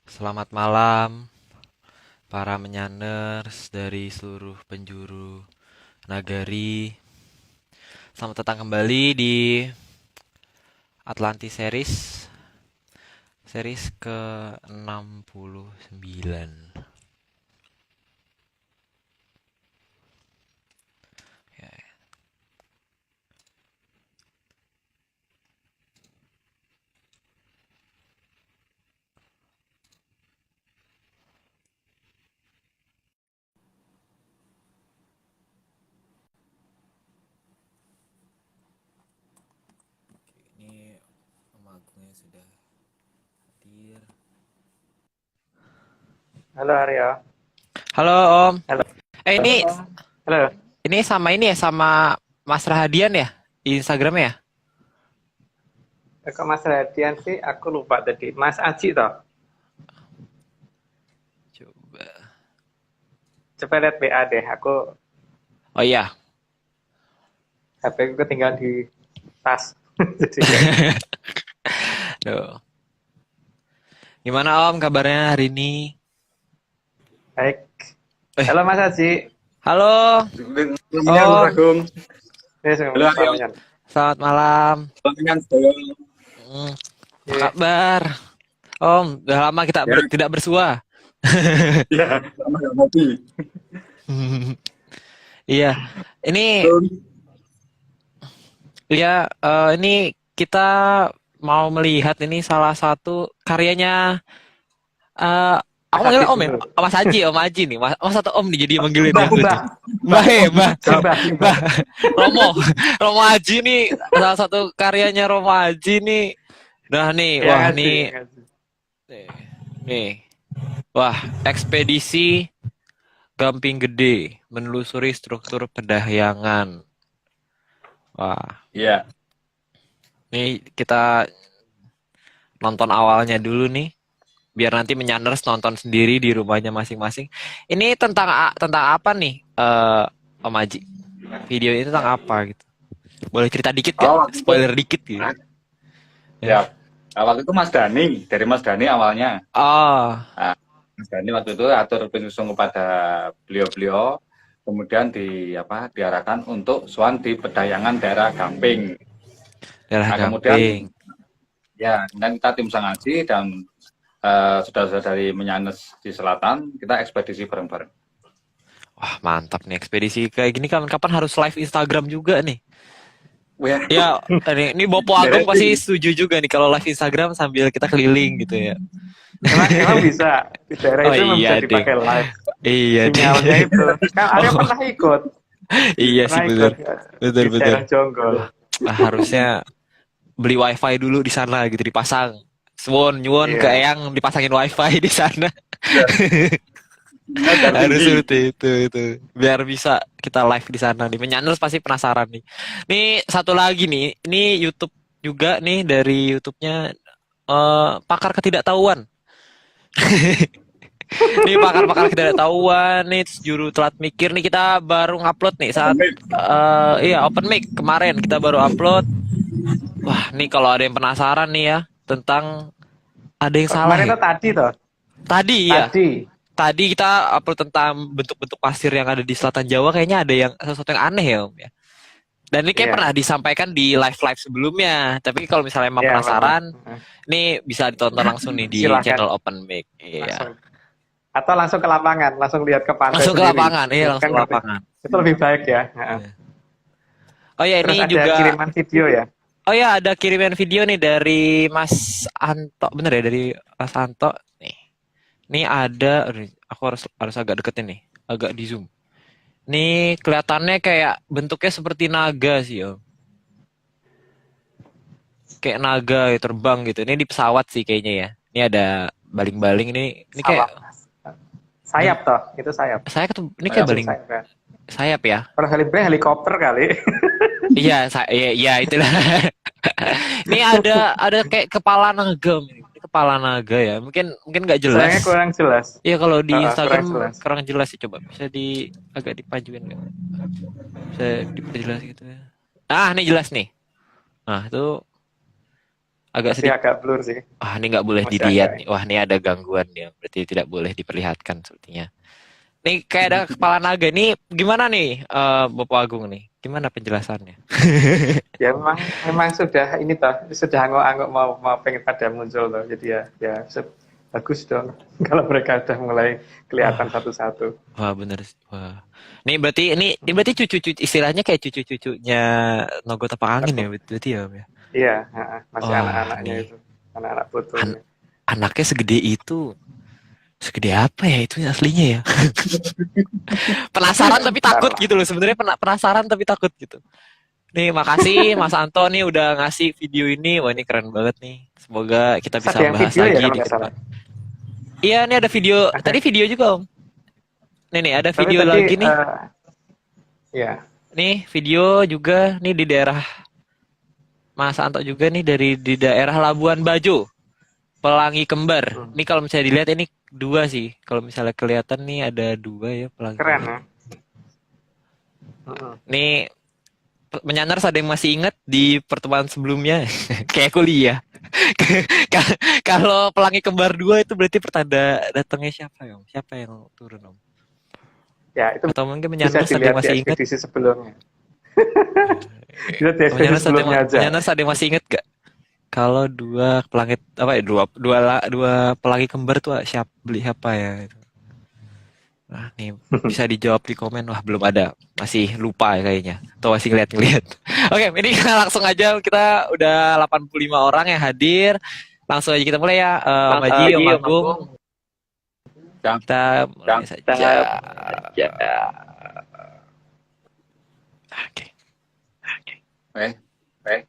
Selamat malam, para menyaners dari seluruh penjuru nagari. Selamat datang kembali di Atlantis series ke-69. Ya, ini Om Agungnya sudah hadir. Halo Aryo. Halo Om. Halo. Ini Halo. ini sama ini ya sama Mas Rahadian ya di Instagramnya ya? Kok Mas Radian sih? Aku lupa tadi. Mas Aji toh. Coba. Coba lihat BA deh. Aku Oh iya. HP ku ketinggalan di tas. Jadi nggak ini. Duh. Gimana Om kabarnya hari ini? Baik. Eh, Halo Mas Aji. halo Sampingan Mas Om. Agung. Ya, Halo Aryo, selamat. Selamat malam. sampingan sedaya. Hmm, apa Iya. kabar? Om, udah lama kita Ya, tidak bersua. ya, sama nggak ngopi. Iya, ini Belum. ya ini kita mau melihat ini salah satu karyanya eh aku Mas Aji manggil Om ya, dulu. Om Haji nih, Mas atau Om nih jadi manggilin Mbah, ya Mbah. lucu. Mbah. Mbah, Simbah, Simbah. Mbah, Romo, Romo Haji nih salah satu karyanya Romo Haji nih. Nah nih, Yang wah Aji, nih, yang Aji. nih, wah ekspedisi Gamping Gede menelusuri struktur pedahyangan. Wah, Ya, ini kita nonton awalnya dulu nih, biar nanti menyanders nonton sendiri di rumahnya masing-masing. Ini tentang apa nih, Om Aji? Video ini tentang apa gitu? Boleh cerita dikit gak? waktu itu, Spoiler dikit gitu. Ya. ya, waktu itu Mas Dani, dari Mas Dani awalnya. Oh, Nah, Mas Dani waktu itu atur penyusung kepada beliau-beliau, kemudian diarahkan untuk soan di Pedayangan daerah Gamping. daerah Nah, kemudian Gamping. ya, dan kita tim Sangaji dan saudara-saudara dari Menyanes di selatan, kita ekspedisi bareng-bareng. Wah, mantap nih ekspedisi kayak gini kapan-kapan harus live Instagram juga nih. Wah, Ya, ini Bopo Agung pasti beresin. setuju juga nih kalau live Instagram sambil kita keliling gitu ya. Emang bisa. Di daerah Oh itu memang bisa iya, ding. dipakai live. Iya, ding. Sinyalnya itu. Kan Aryo Oh, pernah ikut. iya sih Pernah bener. ikut Bener, di bener. daerah Jonggol. Harusnya beli wifi dulu di sana gitu dipasang. Suwon, nyuwon ke Iya. Eyang dipasangin wifi di sana. Ya, sinyal Harus tinggi. seperti itu. Biar bisa kita live di sana nih. Penyanyi pasti penasaran nih. Nih satu lagi nih, ini YouTube juga nih dari YouTube-nya pakar ketidaktahuan. Nih pakar-pakar ketidaktahuan nih terus juru telat mikir nih kita baru ngupload nih saat iya open mic kemarin kita baru upload. Wah, nih kalau ada yang penasaran nih ya tentang ada yang Kok salah kemarin ya. itu tadi toh? Tadi ya, Tadi. tadi kita upload tentang bentuk-bentuk pasir yang ada di selatan Jawa kayaknya ada yang sesuatu yang aneh ya Om ya. Dan ini kayak Iya. pernah disampaikan di live-live sebelumnya. Tapi kalau misalnya emang Iya, pernah. penasaran, ini bisa ditonton langsung nih di Silahkan channel Open Mic. Iya. langsung. Atau langsung ke lapangan, langsung lihat ke pantai Langsung ke sendiri. lapangan, iya Itu langsung kan ke lebih, lapangan. itu lebih baik ya. Heeh. Iya. Oh ya Terus ini ada juga, kiriman video ya. oh ya ada kiriman video nih dari Mas Anto, bener ya dari Mas Anto. Nih, ini ada, aduh, aku harus harus agak deketin nih, agak di zoom. Nih kelihatannya kayak bentuknya seperti naga sih Om. Kayak naga ya, terbang gitu. Ini di pesawat sih kayaknya ya. Ini ada baling-baling ini kayak Sawah. Sayap toh, itu sayap. saya ketemu ini kayak Sayap. baling Sayap kan. sayap ya. Kalau helikopter kali. Iya, iya itulah. Ini ada kayak kepala naga ini. Ini kepala naga ya. Mungkin mungkin nggak jelas. Sayangnya kurang jelas. Iya kalau di Kurang Instagram jelas. kurang jelas sih coba bisa agak dipajuin nggak? Bisa diperjelas gitu ya. Ah, ini jelas nih. Nah, itu Agak Masih sedikit. agak blur sih. Wah, ini nggak boleh Masih dilihat agak. nih. Wah, ini ada gangguan ya. Berarti tidak boleh diperlihatkan sepertinya. Nih kayak ada kepala naga. Nih gimana nih, Bapak Agung nih? Gimana penjelasannya? Ya memang sudah ini toh, sudah angguk-angguk mau pengen pada muncul toh. Jadi bagus dong kalau mereka udah mulai kelihatan Wah, satu-satu. wah bener. Wah. Ini berarti cucu-cucu istilahnya kayak cucu-cucunya Nogo Tapak Angin ya, Aku, berarti ya, Om ya. iya, masih Wah, anak-anaknya nih itu, anak-anak an- putunya. anaknya segede itu. Segede apa ya itu aslinya ya? Penasaran tapi Ntar takut lah. gitu loh. Sebenarnya penasaran tapi takut gitu. Nih, makasih Mas Anto nih udah ngasih video ini. Wah, ini keren banget nih. Semoga kita Terus bisa ada yang bahas video ya lagi kalau di nggak ke salah. depan. Iya, nih ada video. Ada. Tadi video juga, Om. Nih, ada Tapi video tadi lagi nih. ya, Nih, video juga nih di daerah Mas Anto juga nih dari di daerah Labuan Bajo, Pelangi Kembar. hmm, Nih kalau misalnya dilihat ini dua sih. Kalau misalnya kelihatan nih ada dua ya Pelangi keren Kembar. ya. Hmm. Nih menyandar ada yang masih ingat di pertemuan sebelumnya kayak kuliah. Kalau Pelangi Kembar dua itu berarti pertanda datangnya siapa ya, Om? Siapa yang turun, Om? Ya itu Atau mungkin bisa menyandar ada yang dilihat di masih ingat? ekspedisi sebelumnya. Dilihat di ekspedisi sebelumnya aja. Menyandar ada yang masih ingat gak? Kalau dua pelangi apa ya, dua pelangi kembar tuh siapa beli siapa ya? Nah, nih bisa dijawab di komen. Wah, belum ada. Masih lupa ya kayaknya. Atau masih ngeliat-ngeliat. Oke, ini kita langsung aja. Kita udah 85 orang yang hadir. Langsung aja kita mulai ya. Om Haji, Om Agung. Yang Kita mulai saja. Oke. eh, eh,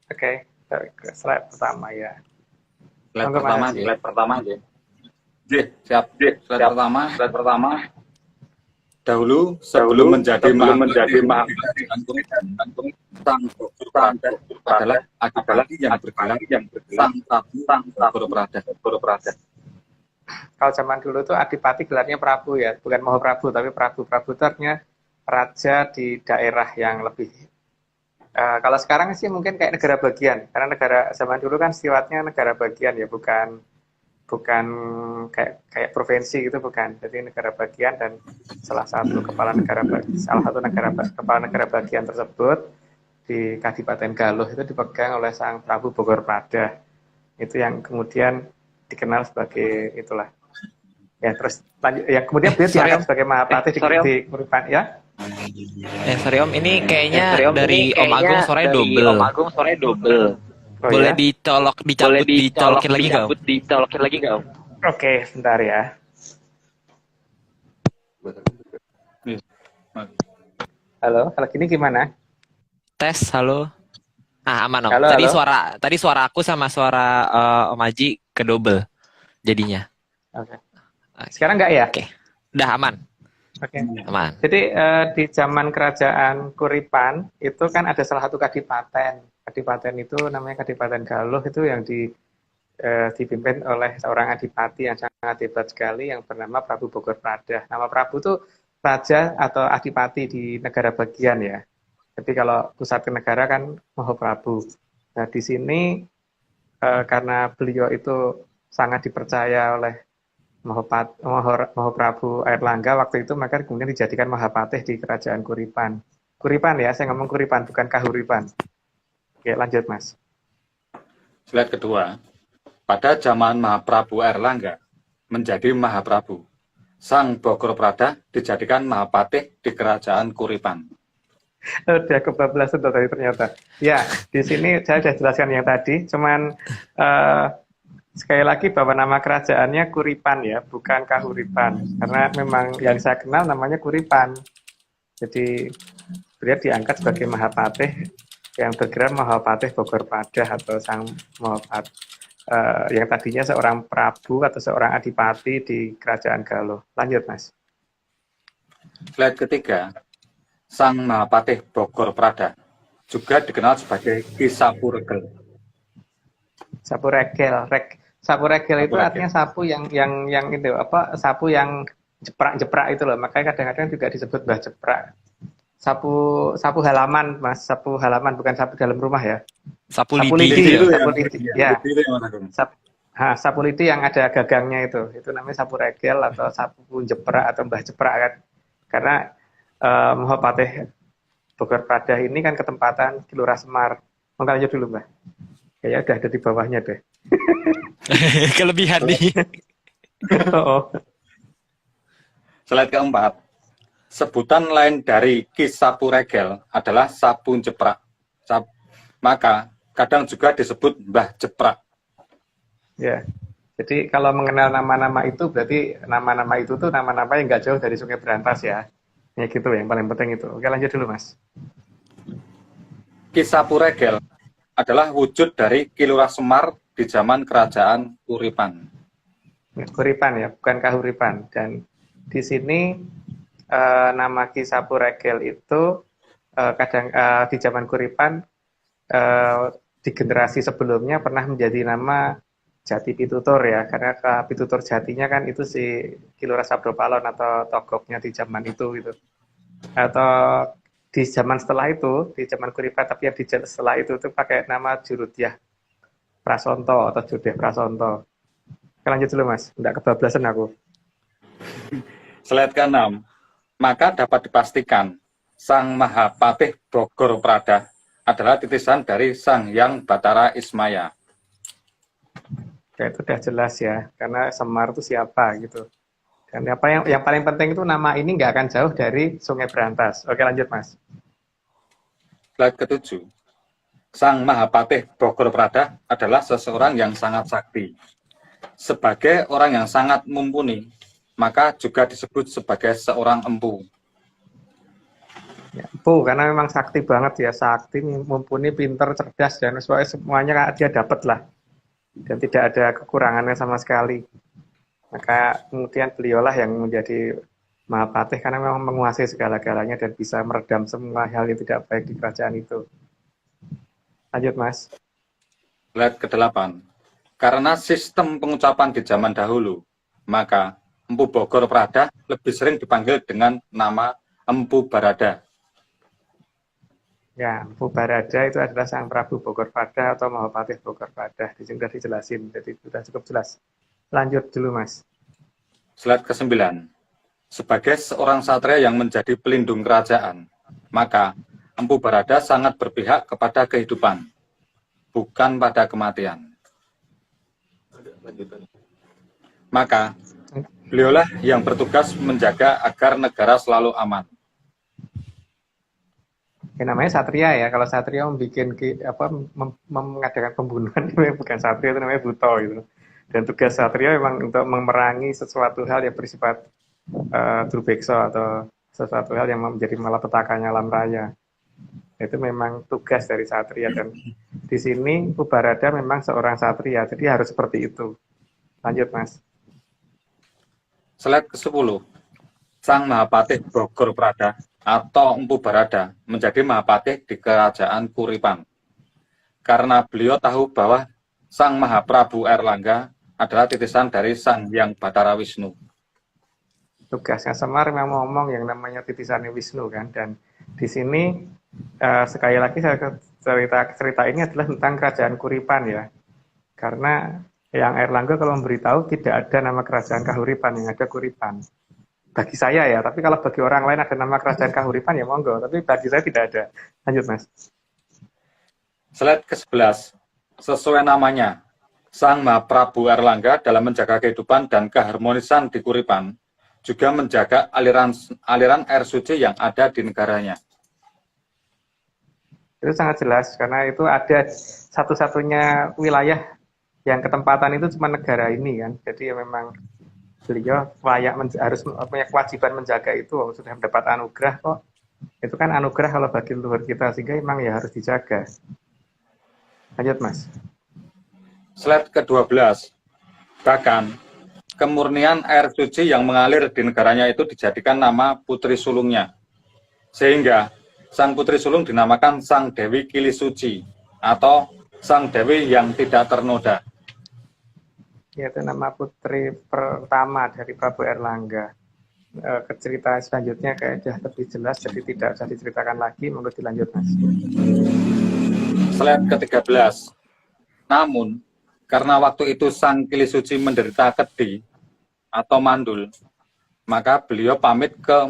Oke, kita ke slide pertama ya. slide Monggo, pertama, Mas. slide pertama, J. Siap, J. Slide pertama. Dahulu sebelum menjadi mahapati sang Prada adalah adipati yang bergelar sang Prabu Prada. Kalau zaman dulu tuh Adipati gelarnya Prabu ya, bukan Mahaprabu tapi Prabu. Prabu itu artinya raja di daerah yang lebih. Kalau sekarang sih mungkin kayak negara bagian, karena negara zaman dulu kan sifatnya negara bagian ya, bukan bukan kayak provinsi gitu, bukan. Jadi negara bagian, dan salah satu kepala negara bagian tersebut di Kadipaten Galuh itu dipegang oleh sang Prabu Bogor Prada. Itu yang kemudian dikenal sebagai itulah. Ya, terus lanjut ya, kemudian beliau Sorry, diangkat Om. sebagai Mahapati di Kuripan ya. Sorry Om, ini kayaknya dari Om Agung suaranya double. Oh Boleh ya. dicolokin lagi nggak, Om? Oke, sebentar ya. Halo, kalau gini gimana? Tes, halo. Ah, aman Om. Halo, Tadi halo. tadi suara aku sama suara Om Haji ke double jadinya. Oke. Sekarang enggak ya? Oke. Udah aman. Oke. Aman. Jadi di zaman kerajaan Kuripan itu kan ada salah satu kadipaten. Kadipaten itu namanya Kadipaten Galuh, itu yang dipimpin oleh seorang adipati yang sangat hebat sekali yang bernama Prabu Bogor Prada. Nama Prabu itu raja atau adipati di negara bagian ya. Jadi kalau pusat negara kan Mahaprabu. Nah di sini karena beliau itu sangat dipercaya oleh Mahaprabu Airlangga waktu itu, maka kemudian dijadikan Mahapatih di kerajaan Kuripan. Kuripan ya, saya ngomong Kuripan bukan Kahuripan. Oke, lanjut Mas. Slide kedua. Pada zaman Mahaprabu Airlangga menjadi Mahaprabu, sang Bogor Prada dijadikan Mahapatih di kerajaan Kuripan. Udah kebablasan tadi ternyata. Ya, di sini saya sudah jelaskan yang tadi, cuman sekali lagi bahwa nama kerajaannya Kuripan ya, bukan Kahuripan. Karena memang yang saya kenal namanya Kuripan. Jadi beliau diangkat sebagai Mahapatih yang bergerak Mahapatih Bogor Prada atau sang Mahapatih yang tadinya seorang Prabu atau seorang Adipati di kerajaan Galuh. Lanjut Mas. Slide ketiga. Sang Mahapatih Bogor Prada juga dikenal sebagai Ki Sapu Regel. Sapu regel. Sapu regel itu artinya sapu yang itu sapu yang jeprak-jeprak itu loh. Makanya kadang-kadang juga disebut Mbah Jeprak. sapu halaman, Mas. Sapu halaman, bukan sapu dalam rumah ya. Sapu Sapu lidi lidi, gitu ya. Itu sapu yang lidi. ya, Ya, itu yang Mas Agung. sapu lidi yang ada gagangnya itu namanya sapu regel atau sapu jeprak atau mbah jeprak kan. Karena Mahapatih Bogor Pradah ini kan ketempatan di Lurah Semar. Mau lanjut dulu, Mbak. Kayaknya udah ada di bawahnya deh. Kelebihan nih. Oh, Slide keempat. Sebutan lain dari Ki Sapu Regel adalah sapu jeprak. Maka kadang juga disebut Mbah Jeprak. ya. Jadi kalau mengenal nama-nama itu berarti nama-nama itu tuh nama-nama yang nggak jauh dari Sungai Berantas ya. Ya gitu yang paling penting itu. Oke lanjut dulu Mas. Ki Sapu Regel adalah wujud dari Ki Lurah Semar di zaman kerajaan Kuripan. Kuripan ya, bukan Kahuripan. Dan di sini nama Ki Sapu Regel itu kadang di zaman Kuripan di generasi sebelumnya pernah menjadi nama Jati Pitutur ya, karena Pitutur Jatinya kan itu si Ki Lurah Sabdopalon atau togoknya di zaman itu gitu. Atau di zaman setelah itu, di zaman Kuripan, tapi yang di setelah itu tuh pakai nama Jurudyah Prasonto atau Judeh Prasonto. Oke, lanjut dulu Mas, nggak kebablasan aku. Slide ke-6. Maka dapat dipastikan Sang Mahapatih Bogor Prada adalah titisan dari Sang Hyang Batara Ismaya. Ya, itu udah jelas ya, karena Semar itu siapa gitu. Dan apa yang paling penting itu nama ini nggak akan jauh dari Sungai Berantas. Oke lanjut Mas. Slide ke-7. Sang Mahapatih Bogor Prada adalah seseorang yang sangat sakti. Sebagai orang yang sangat mumpuni, maka juga disebut sebagai seorang empu. Ya, empu karena memang sakti banget ya, sakti, mumpuni, pinter, cerdas dan semuanya dia dapat lah. Dan tidak ada kekurangannya sama sekali. Maka kemudian beliaulah yang menjadi Mahapatih karena memang menguasai segala-galanya dan bisa meredam semua hal yang tidak baik di kerajaan itu. Lanjut Mas. Slide ke-8. Karena sistem pengucapan di zaman dahulu, maka Empu Bogor Prada lebih sering dipanggil dengan nama Empu Barada. Ya, Empu Barada itu adalah Sang Prabu Bogor Prada atau Mahapatih Bogor Prada. Di sini sudah dijelasin, jadi sudah cukup jelas. Lanjut dulu Mas. Slide ke-9. Sebagai seorang satria yang menjadi pelindung kerajaan, maka Empu Barada sangat berpihak kepada kehidupan, bukan pada kematian. Maka beliaulah yang bertugas menjaga agar negara selalu aman. Ya, namanya satria ya. Kalau satria mengadakan pembunuhan itu bukan satria, itu namanya buto gitu. Dan tugas satria memang untuk memerangi sesuatu hal yang bersifat durbekso atau sesuatu hal yang menjadi malapetakannya alam raya. Itu memang tugas dari satria dan di sini Ubarada memang seorang satria, jadi harus seperti itu. Lanjut Mas. Slide ke-10. Sang Mahapatih Bogor Prada atau Empu Barada menjadi Mahapatih di kerajaan Kuripan. Karena beliau tahu bahwa Sang Mahaprabu Airlangga adalah titisan dari Sang Hyang Batara Wisnu. Tugasnya Semar memang ngomong yang namanya titisannya Wisnu kan, dan di sini sekali lagi saya cerita ini adalah tentang kerajaan Kuripan ya, karena yang Airlangga kalau memberitahu tidak ada nama kerajaan Kahuripan, yang ada Kuripan. Bagi saya ya, tapi kalau bagi orang lain ada nama kerajaan Kahuripan ya monggo, tapi bagi saya tidak ada. Lanjut Mas. Slide ke-11. Sesuai namanya, Sang Mahaprabu Airlangga dalam menjaga kehidupan dan keharmonisan di Kuripan juga menjaga aliran air suci yang ada di negaranya. Itu sangat jelas karena itu ada satu-satunya wilayah yang ketempatan itu cuma negara ini kan. Jadi ya memang beliau harus punya kewajiban menjaga itu. Sudah mendapat anugerah kok. Itu kan anugerah kalau bagi leluhur kita, sehingga memang ya harus dijaga. Lanjut Mas. Slide ke-12. Bahkan kemurnian air suci yang mengalir di negaranya itu dijadikan nama putri sulungnya. Sehingga Sang Putri Sulung dinamakan Sang Dewi Kili Suci atau Sang Dewi yang tidak ternoda. Itu nama putri pertama dari Prabu Airlangga. ke cerita selanjutnya kayak sudah lebih jelas, jadi tidak usah diceritakan lagi. Menurut dilanjut, Mas. Slide ke-13. Namun, karena waktu itu Sang Kili Suci menderita kedi atau mandul, maka beliau pamit ke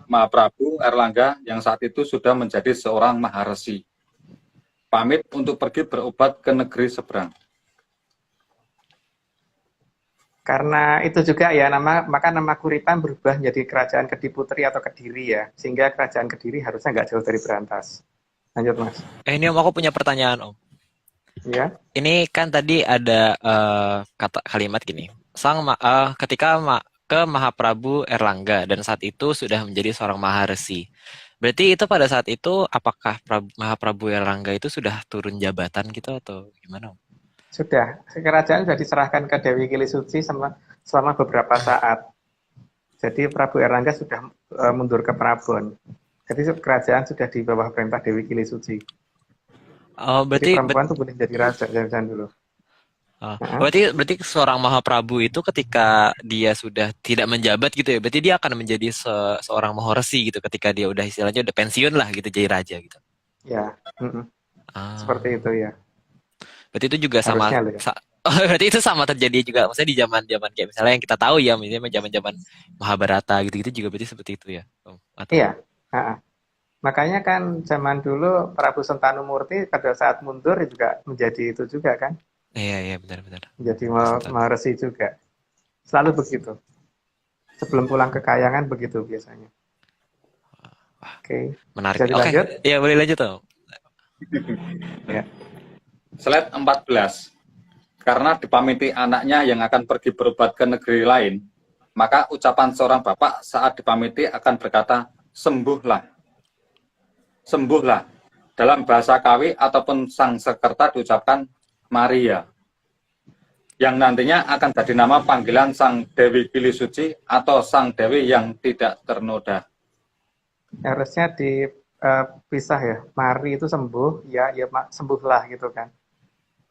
Mahaprabu Erlangga yang saat itu sudah menjadi seorang maharesi. Pamit untuk pergi berobat ke negeri seberang. Karena itu juga ya, maka nama Kuripan berubah menjadi Kerajaan Kediputri atau Kediri ya, sehingga Kerajaan Kediri harusnya nggak jauh dari Berantas. Lanjut, Mas. Ini Om, aku punya pertanyaan Om. Ya, Ini kan tadi ada kata kalimat gini, ketika ke Mahaprabu Erlangga dan saat itu sudah menjadi seorang maharesi. Berarti itu pada saat itu apakah Mahaprabu Erlangga itu sudah turun jabatan gitu atau gimana Om? sudah. Kerajaan sudah diserahkan ke Dewi Kili Suci selama beberapa saat. Jadi Prabu Erlangga sudah mundur ke Prabon. Jadi kerajaan sudah di bawah perintah Dewi Kili Suci. Oh, Jadi berarti perempuan tuh boleh jadi raja jangan dulu. berarti seorang Mahaprabu itu ketika dia sudah tidak menjabat gitu ya, berarti dia akan menjadi seorang maharesi gitu ketika dia udah istilahnya udah pensiun lah gitu jadi raja gitu. Ya, seperti itu ya. Berarti itu juga sama Harusnya loh ya. berarti itu sama terjadi juga maksudnya di zaman-zaman kayak misalnya yang kita tahu ya misalnya zaman-zaman Mahabharata gitu-gitu juga berarti seperti itu ya. Atau... Iya. Makanya kan zaman dulu Prabu Sentanumurti pada saat mundur juga menjadi itu juga kan. Iya benar-benar. Menjadi maharesi juga. Selalu begitu. Sebelum pulang ke Kayangan begitu biasanya. Oke. Menarik. Jadi Oke. lanjut? Iya, boleh lanjut Om. Ya. Slide 14. Karena dipamiti anaknya yang akan pergi berobat ke negeri lain, maka ucapan seorang bapak saat dipamiti akan berkata, sembuhlah. Sembuhlah. Dalam bahasa Kawi ataupun Sangsekerta diucapkan Maria. Yang nantinya akan jadi nama panggilan Sang Dewi Kili Suci atau Sang Dewi yang tidak ternoda. Harusnya dipisah ya. Mari itu sembuh, ya sembuhlah gitu kan.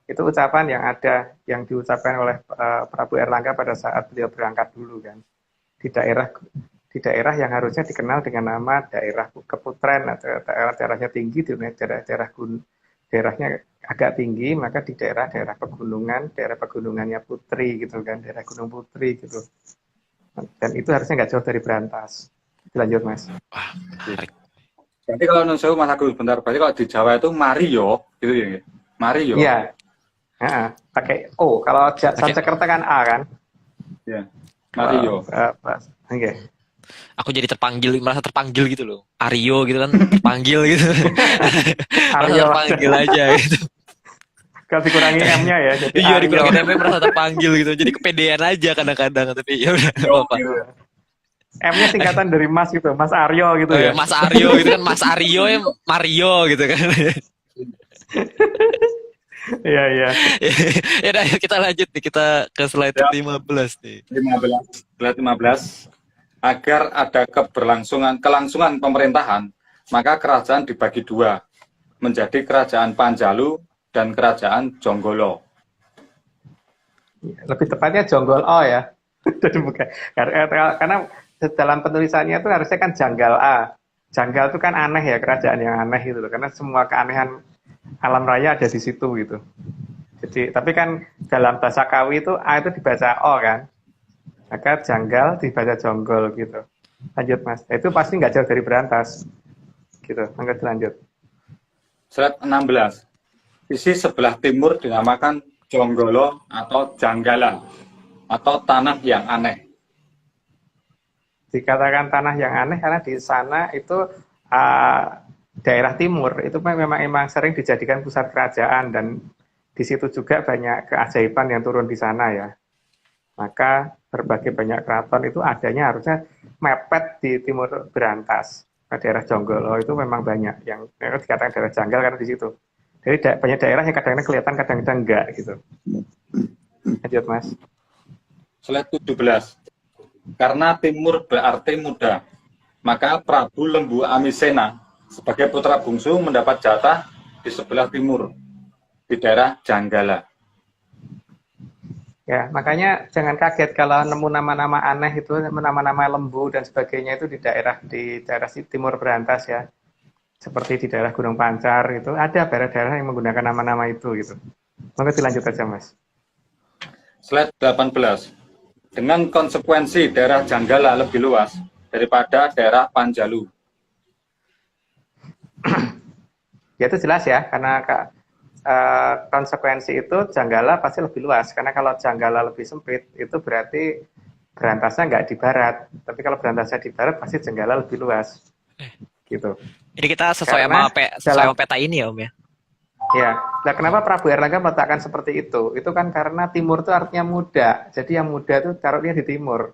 Itu ucapan yang ada, yang diucapkan oleh Prabu Erlangga pada saat beliau berangkat dulu kan. Di daerah yang harusnya dikenal dengan nama daerah keputren atau daerahnya tinggi, daerahnya agak tinggi, maka di daerah pegunungannya Putri gitu kan, daerah Gunung Putri gitu. Dan itu harusnya nggak jauh dari Berantas. Lanjut, Mas. Wah, menarik. Jadi kalau nunjuk Mas Agus bentar, berarti kalau di Jawa itu Mario gitu ya. Mario. Iya. Pakai O. Kalau Sanskerta kan A kan? Iya. Mario. Oke. Aku jadi merasa terpanggil gitu loh. Aryo gitu kan, terpanggil gitu. Merasa terpanggil aja gitu. Kalau dikurangi M-nya ya. Jadi iya, dikurangi M-nya merasa terpanggil gitu. Jadi kepedean aja kadang-kadang. Tapi ya udah, apa-apa. M-nya singkatan dari Mas gitu, Mas Aryo gitu ya. Mas Aryo gitu kan, Mas Aryo ya Mario gitu kan. Iya. Ya udah, kita lanjut nih, kita ke slide 15 nih. 15. Slide 15. Agar ada kelangsungan pemerintahan, maka kerajaan dibagi dua, menjadi kerajaan Panjalu dan kerajaan Jonggolo. Lebih tepatnya Jonggolo ya. Jadi bukan karena dalam penulisannya itu harusnya kan Janggal A. Janggal itu kan aneh ya, kerajaan yang aneh gitu loh. Karena semua keanehan alam raya ada di situ gitu. Jadi tapi kan dalam bahasa Kawi itu A itu dibaca O kan. Maka Janggal dibaca Jonggol gitu. Lanjut Mas. Itu pasti nggak jauh dari Berantas. Gitu. Lanjut. Slide 16. Sisi sebelah timur dinamakan Jonggolo atau Janggala atau tanah yang aneh. Dikatakan tanah yang aneh karena di sana itu daerah timur itu memang sering dijadikan pusat kerajaan dan di situ juga banyak keajaiban yang turun di sana ya. Maka berbagai banyak keraton itu adanya harusnya mepet di timur Berantas. Daerah Jonggolo itu memang banyak yang dikatakan daerah janggal karena di situ. Jadi banyak daerah yang kadang-kadang kelihatan, kadang-kadang enggak gitu. Lanjut Mas. Slide 17. Karena timur berarti muda, maka Prabu Lembu Amisena sebagai putra bungsu mendapat jatah di sebelah timur, di daerah Janggala. Ya, makanya jangan kaget kalau nemu nama-nama aneh itu, nama-nama lembu dan sebagainya itu di daerah timur Berantas ya. Seperti di daerah Gunung Pancar itu ada daerah-daerah yang menggunakan nama-nama itu gitu. Maka dilanjut aja, Mas. Slide 18. Dengan konsekuensi daerah Janggala lebih luas daripada daerah Panjalu. Ya itu jelas ya, karena konsekuensi itu Janggala pasti lebih luas. Karena kalau Janggala lebih sempit, itu berarti Berantasnya nggak di barat. Tapi kalau Berantasnya di barat, pasti Janggala lebih luas. Gitu. Jadi kita sesuai Karena sama peta ini ya Om ya. Ya, nah kenapa Prabu Erlangga meletakkan seperti itu? Itu kan karena timur itu artinya muda. Jadi yang muda itu taruhnya di timur.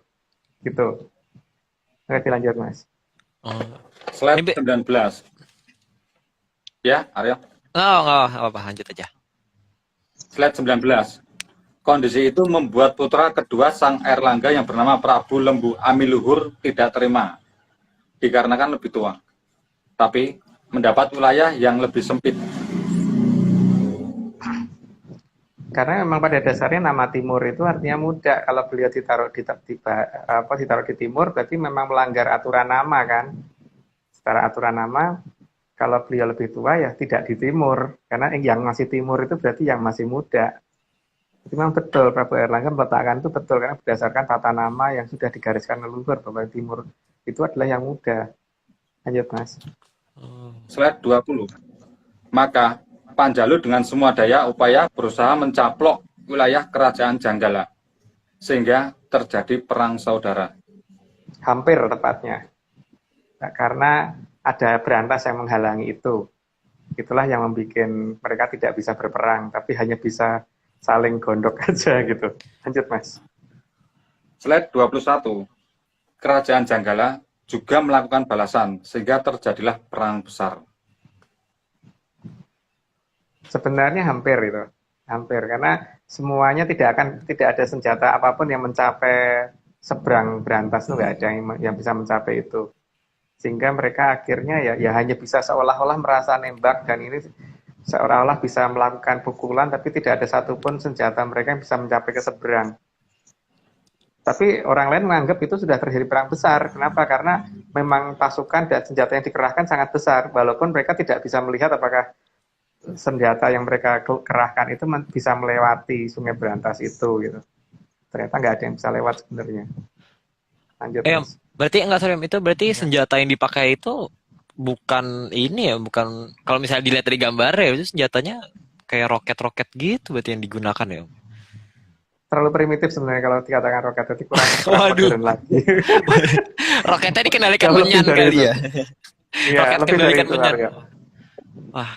Gitu. Oke, dilanjut, Mas. Oh. Slide Ini 19. Ya, Aryo. nggak apa-apa, lanjut aja. Slide 19. Kondisi itu membuat putra kedua Sang Erlangga yang bernama Prabu Lembu Amiluhur tidak terima, dikarenakan lebih tua, tapi mendapat wilayah yang lebih sempit. Karena memang pada dasarnya nama timur itu artinya muda. Kalau beliau ditaruh di timur, berarti memang melanggar aturan nama kan. Secara aturan nama, kalau beliau lebih tua ya tidak di timur. Karena yang masih timur itu berarti yang masih muda. Itu memang betul, Prabu Erlangga meletakkan itu betul. Karena berdasarkan tata nama yang sudah digariskan leluhur bahwa timur itu adalah yang muda. Lanjut, Mas. Slide 20. Maka Panjalu dengan semua daya upaya berusaha mencaplok wilayah kerajaan Janggala, sehingga terjadi perang saudara. Hampir tepatnya. Nah, karena ada Berantas yang menghalangi itu. Itulah yang membuat mereka tidak bisa berperang, tapi hanya bisa saling gondok aja gitu. Lanjut, Mas. Slide 21. Kerajaan Janggala juga melakukan balasan, sehingga terjadilah perang besar. Sebenarnya hampir itu. Hampir, karena semuanya tidak ada senjata apapun yang mencapai seberang Berantas itu nggak ada yang bisa mencapai itu. Sehingga mereka akhirnya ya hanya bisa seolah-olah merasa nembak dan ini seolah-olah bisa melakukan pukulan tapi tidak ada satupun senjata mereka yang bisa mencapai ke seberang. Tapi orang lain menganggap itu sudah terjadi perang besar. Kenapa? Karena memang pasukan dan senjata yang dikerahkan sangat besar. Walaupun mereka tidak bisa melihat apakah senjata yang mereka kerahkan itu bisa melewati Sungai Berantas itu gitu. Ternyata nggak ada yang bisa lewat sebenarnya. Lanjut, Mas. Berarti enggak sorry, itu berarti senjata yang dipakai itu bukan ini ya, bukan kalau misalnya dilihat dari gambar ya, itu senjatanya kayak roket-roket gitu berarti yang digunakan ya. Terlalu primitif sebenarnya kalau dikatakan roket, itu kurang Waduh. modern lagi. Roketnya dikendalikan Lebih menyan dari kali itu. ya. Iya, Roket lebih dari kendalikan itu, menyan. Aryo. Wah,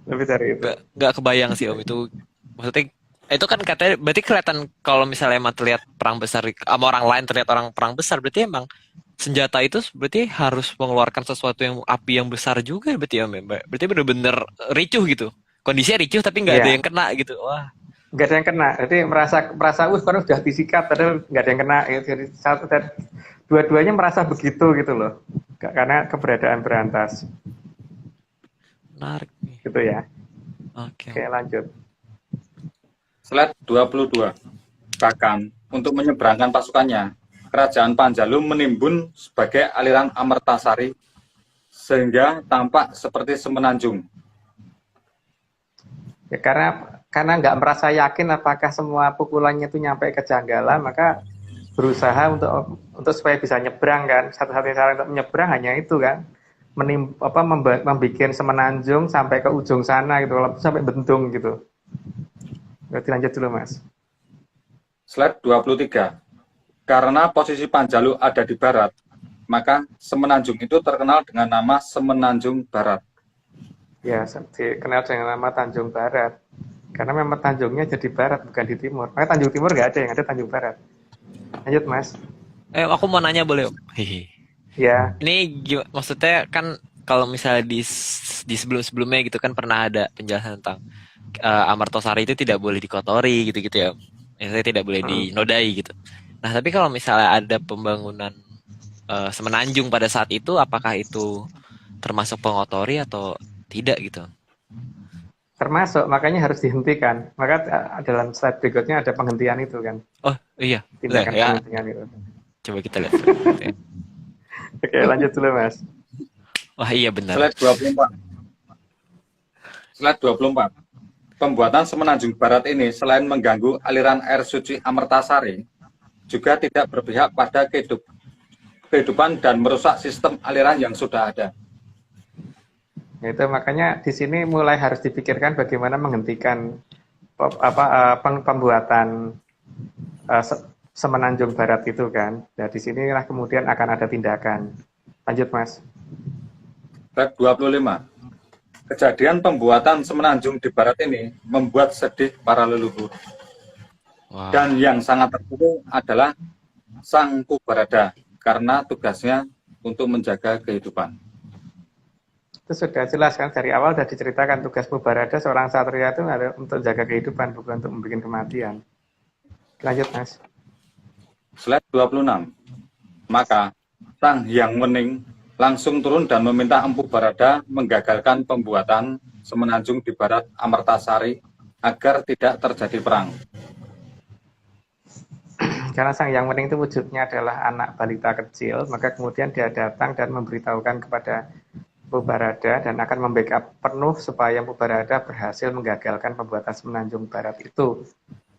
Lebih dari itu. nggak kebayang sih Om itu. Maksudnya itu kan katanya berarti kelihatan kalau misalnya emang terlihat perang besar sama orang lain terlihat orang perang besar berarti emang senjata itu berarti harus mengeluarkan sesuatu yang api yang besar juga berarti ya Mbak. Berarti bener-bener ricuh gitu. Kondisinya ricuh tapi nggak ada Iya. yang kena gitu. Wah. Nggak ada yang kena. Jadi merasa kan udah disikat, padahal nggak ada yang kena. Jadi satu dan dua-duanya merasa begitu gitu loh. Karena keberadaan Berantas. Menarik nih. Gitu ya. Oke. Oke, lanjut. Slide 22. Bahkan untuk menyeberangkan pasukannya, kerajaan Panjalu menimbun sebagai aliran Amertasari sehingga tampak seperti semenanjung. Ya, karena nggak merasa yakin apakah semua pukulannya itu nyampe ke Janggala, maka berusaha untuk supaya bisa nyebrang kan. Satu-satunya cara untuk menyebrang hanya itu kan. Membuat semenanjung sampai ke ujung sana gitu, sampai Bentung gitu. Berarti lanjut dulu, Mas. Slide 23. Karena posisi Panjalu ada di barat, maka semenanjung itu terkenal dengan nama Semenanjung Barat. Ya, dikenal dengan nama Tanjung Barat. Karena memang Tanjungnya jadi barat, bukan di timur. Makanya Tanjung Timur nggak ada, yang ada Tanjung Barat. Lanjut, Mas. Aku mau nanya boleh Om? Hehe. Ya, Ini maksudnya kan kalau misalnya di sebelum-sebelumnya gitu kan pernah ada penjelasan tentang Amartosari itu tidak boleh dikotori gitu-gitu ya. Misalnya tidak boleh dinodai gitu. Nah, tapi kalau misalnya ada pembangunan semenanjung pada saat itu, apakah itu termasuk pengotori atau tidak gitu? Termasuk, makanya harus dihentikan. Maka dalam slide berikutnya ada penghentian itu kan, Oh iya, lah tindakan ya. penghentian itu. Coba kita lihat berikutnya. Oke, lanjut dulu Mas. Wah iya benar. Slide 24. Slide 24. Pembuatan Semenanjung Barat ini selain mengganggu aliran air suci Amertasari, juga tidak berpihak pada kehidupan dan merusak sistem aliran yang sudah ada. Itu makanya di sini mulai harus dipikirkan bagaimana menghentikan pembuatan Semenanjung Barat itu kan. Nah, di sinilah kemudian akan ada tindakan. Lanjut Mas. Slide 25. Kejadian pembuatan Semenanjung di Barat ini membuat sedih para leluhur. Wah. Dan yang sangat terpuruk adalah Sang Pubarada karena tugasnya untuk menjaga kehidupan. Itu sudah jelas kan, dari awal sudah diceritakan tugas Pubarada seorang satria itu ada untuk jaga kehidupan, bukan untuk membuat kematian. Lanjut Mas. Slide 26. Maka Sang Hyang Wening langsung turun dan meminta Empu Barada menggagalkan pembuatan Semenanjung di Barat Amertasari agar tidak terjadi perang. Karena Sang Hyang Wening itu wujudnya adalah anak balita kecil, maka kemudian dia datang dan memberitahukan kepada Empu Barada dan akan membackup penuh supaya Empu Barada berhasil menggagalkan pembuatan Semenanjung Barat itu,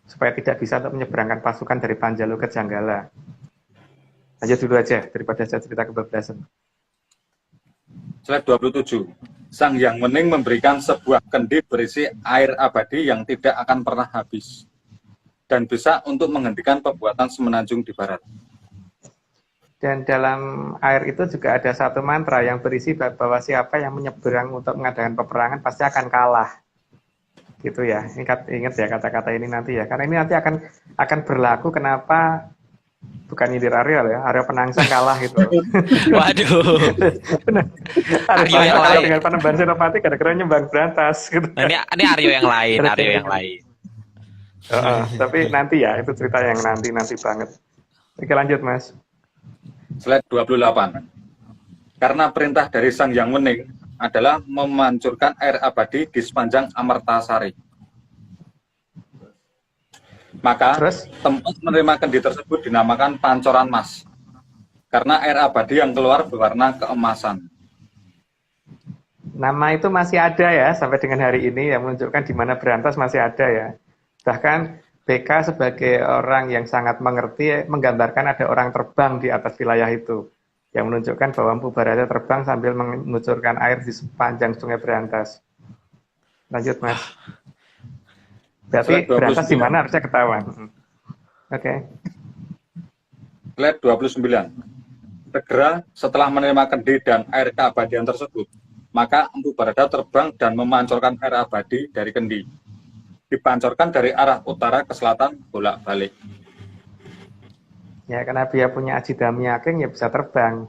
supaya tidak bisa untuk menyeberangkan pasukan dari Panjalu ke Janggala. Lanjut dulu aja daripada saya cerita kebablasan. Slide 27. Sang Hyang Wening memberikan sebuah kendi berisi air abadi yang tidak akan pernah habis dan bisa untuk menghentikan pembuatan Semenanjung di Barat. Dan dalam air itu juga ada satu mantra yang berisi bahwa siapa yang menyeberang untuk mengadakan peperangan pasti akan kalah. Gitu ya. Ingat ya kata-kata ini nanti ya. Karena ini nanti akan berlaku kenapa bukan nyindir Aryo ya, Aryo Penangsang kalah gitu. Waduh. Aryo yang kalah lain. dengan Panembahan Senopati gara-gara nyembang berantas gitu. Nah, ini Aryo yang lain, Aryo yang lain. Tapi nanti ya, itu cerita yang nanti banget. Oke lanjut Mas. Slide 28. Karena perintah dari Sang Hyang Wening adalah memancurkan air abadi di sepanjang Amertasari. Maka Terus? tempat menerima kendi tersebut dinamakan Pancoran Mas. Karena air abadi yang keluar berwarna keemasan. Nama itu masih ada ya, sampai dengan hari ini yang menunjukkan di mana berantas masih ada ya. Bahkan BK sebagai orang yang sangat mengerti menggambarkan ada orang terbang di atas wilayah itu. Yang menunjukkan bahwa Empu Barada terbang sambil mengucurkan air di sepanjang Sungai Berantas. Lanjut Mas. Berarti berantas di mana harusnya ketahuan. Oke. Slide 29. Segera setelah menerima kendi dan air keabadian tersebut, maka Empu Barada terbang dan memancorkan air abadi dari kendi. Dipancorkan dari arah utara ke selatan bolak-balik. Ya, karena dia punya Ajidami Aking ya bisa terbang.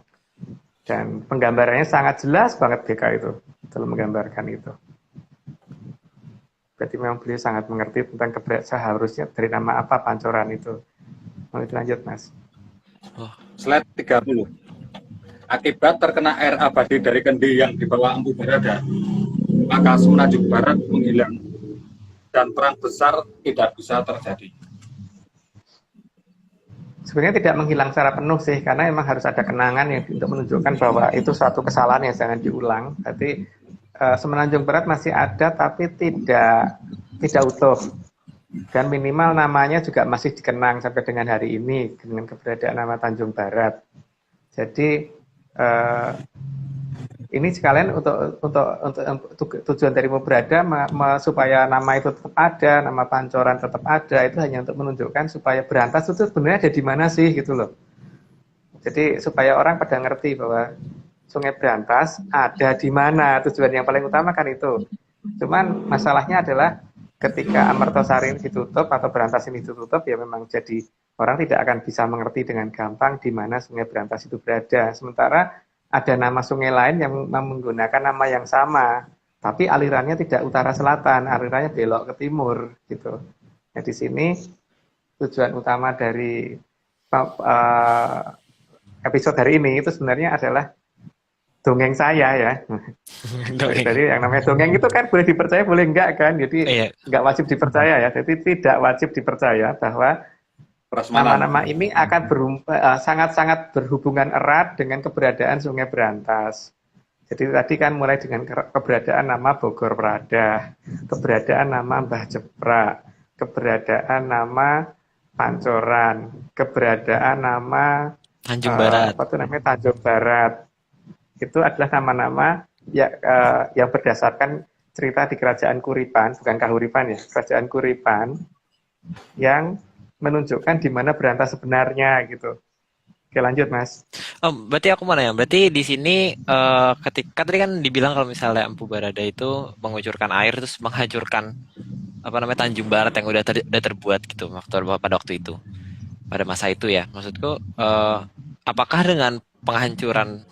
Dan penggambarannya sangat jelas banget BK itu dalam menggambarkan itu. Berarti memang beliau sangat mengerti tentang seharusnya dari nama apa pancoran itu. Mau lanjut Mas. Slide 30. Akibat terkena air abadi dari kendi yang dibawa Empu Barada, maka Semenanjung Barat menghilang dan perang besar tidak bisa terjadi. Sebenarnya tidak menghilang secara penuh sih, karena memang harus ada kenangan yang untuk menunjukkan bahwa itu suatu kesalahan yang jangan diulang. Berarti Semenanjung Barat masih ada, tapi tidak utuh. Dan minimal namanya juga masih dikenang sampai dengan hari ini dengan keberadaan nama Tanjung Barat. Jadi ini sekalian untuk tujuan dari Mubrada supaya nama itu tetap ada, nama pancoran tetap ada, itu hanya untuk menunjukkan supaya berantas itu sebenarnya ada di mana sih gitu loh. Jadi supaya orang pada ngerti bahwa Sungai Berantas ada di mana, tujuan yang paling utama kan itu. Cuman masalahnya adalah ketika Amertasari ini ditutup atau Berantas ini ditutup, ya memang jadi orang tidak akan bisa mengerti dengan gampang di mana Sungai Berantas itu berada. Sementara ada nama sungai lain yang menggunakan nama yang sama, tapi alirannya tidak utara-selatan, alirannya belok ke timur, gitu. Nah, di sini tujuan utama dari episode hari ini itu sebenarnya adalah dongeng saya ya. Dongeng. Jadi yang namanya dongeng itu kan boleh dipercaya, boleh enggak kan. Jadi Iya. enggak wajib dipercaya ya. Jadi tidak wajib dipercaya bahwa Prasmanan. nama-nama ini akan sangat-sangat berhubungan erat dengan keberadaan Sungai Berantas. Jadi tadi kan mulai dengan keberadaan nama Bogor Prada, keberadaan nama Mbah Jepra, keberadaan nama Pancoran, keberadaan nama Tanjung Barat. apa tuh namanya Tanjung Barat. Itu adalah nama-nama yang berdasarkan cerita di Kerajaan Kuripan, bukan Kahuripan ya, Kerajaan Kuripan yang menunjukkan di mana Berantas sebenarnya gitu. Oke, lanjut Mas. Berarti aku mau nanya, berarti di sini ketika tadi kan dibilang kalau misalnya Empu Barada itu mengucurkan air terus menghancurkan apa namanya Tanjung Barat yang udah terbuat gitu pada waktu itu, pada masa itu ya. Maksudku apakah dengan penghancuran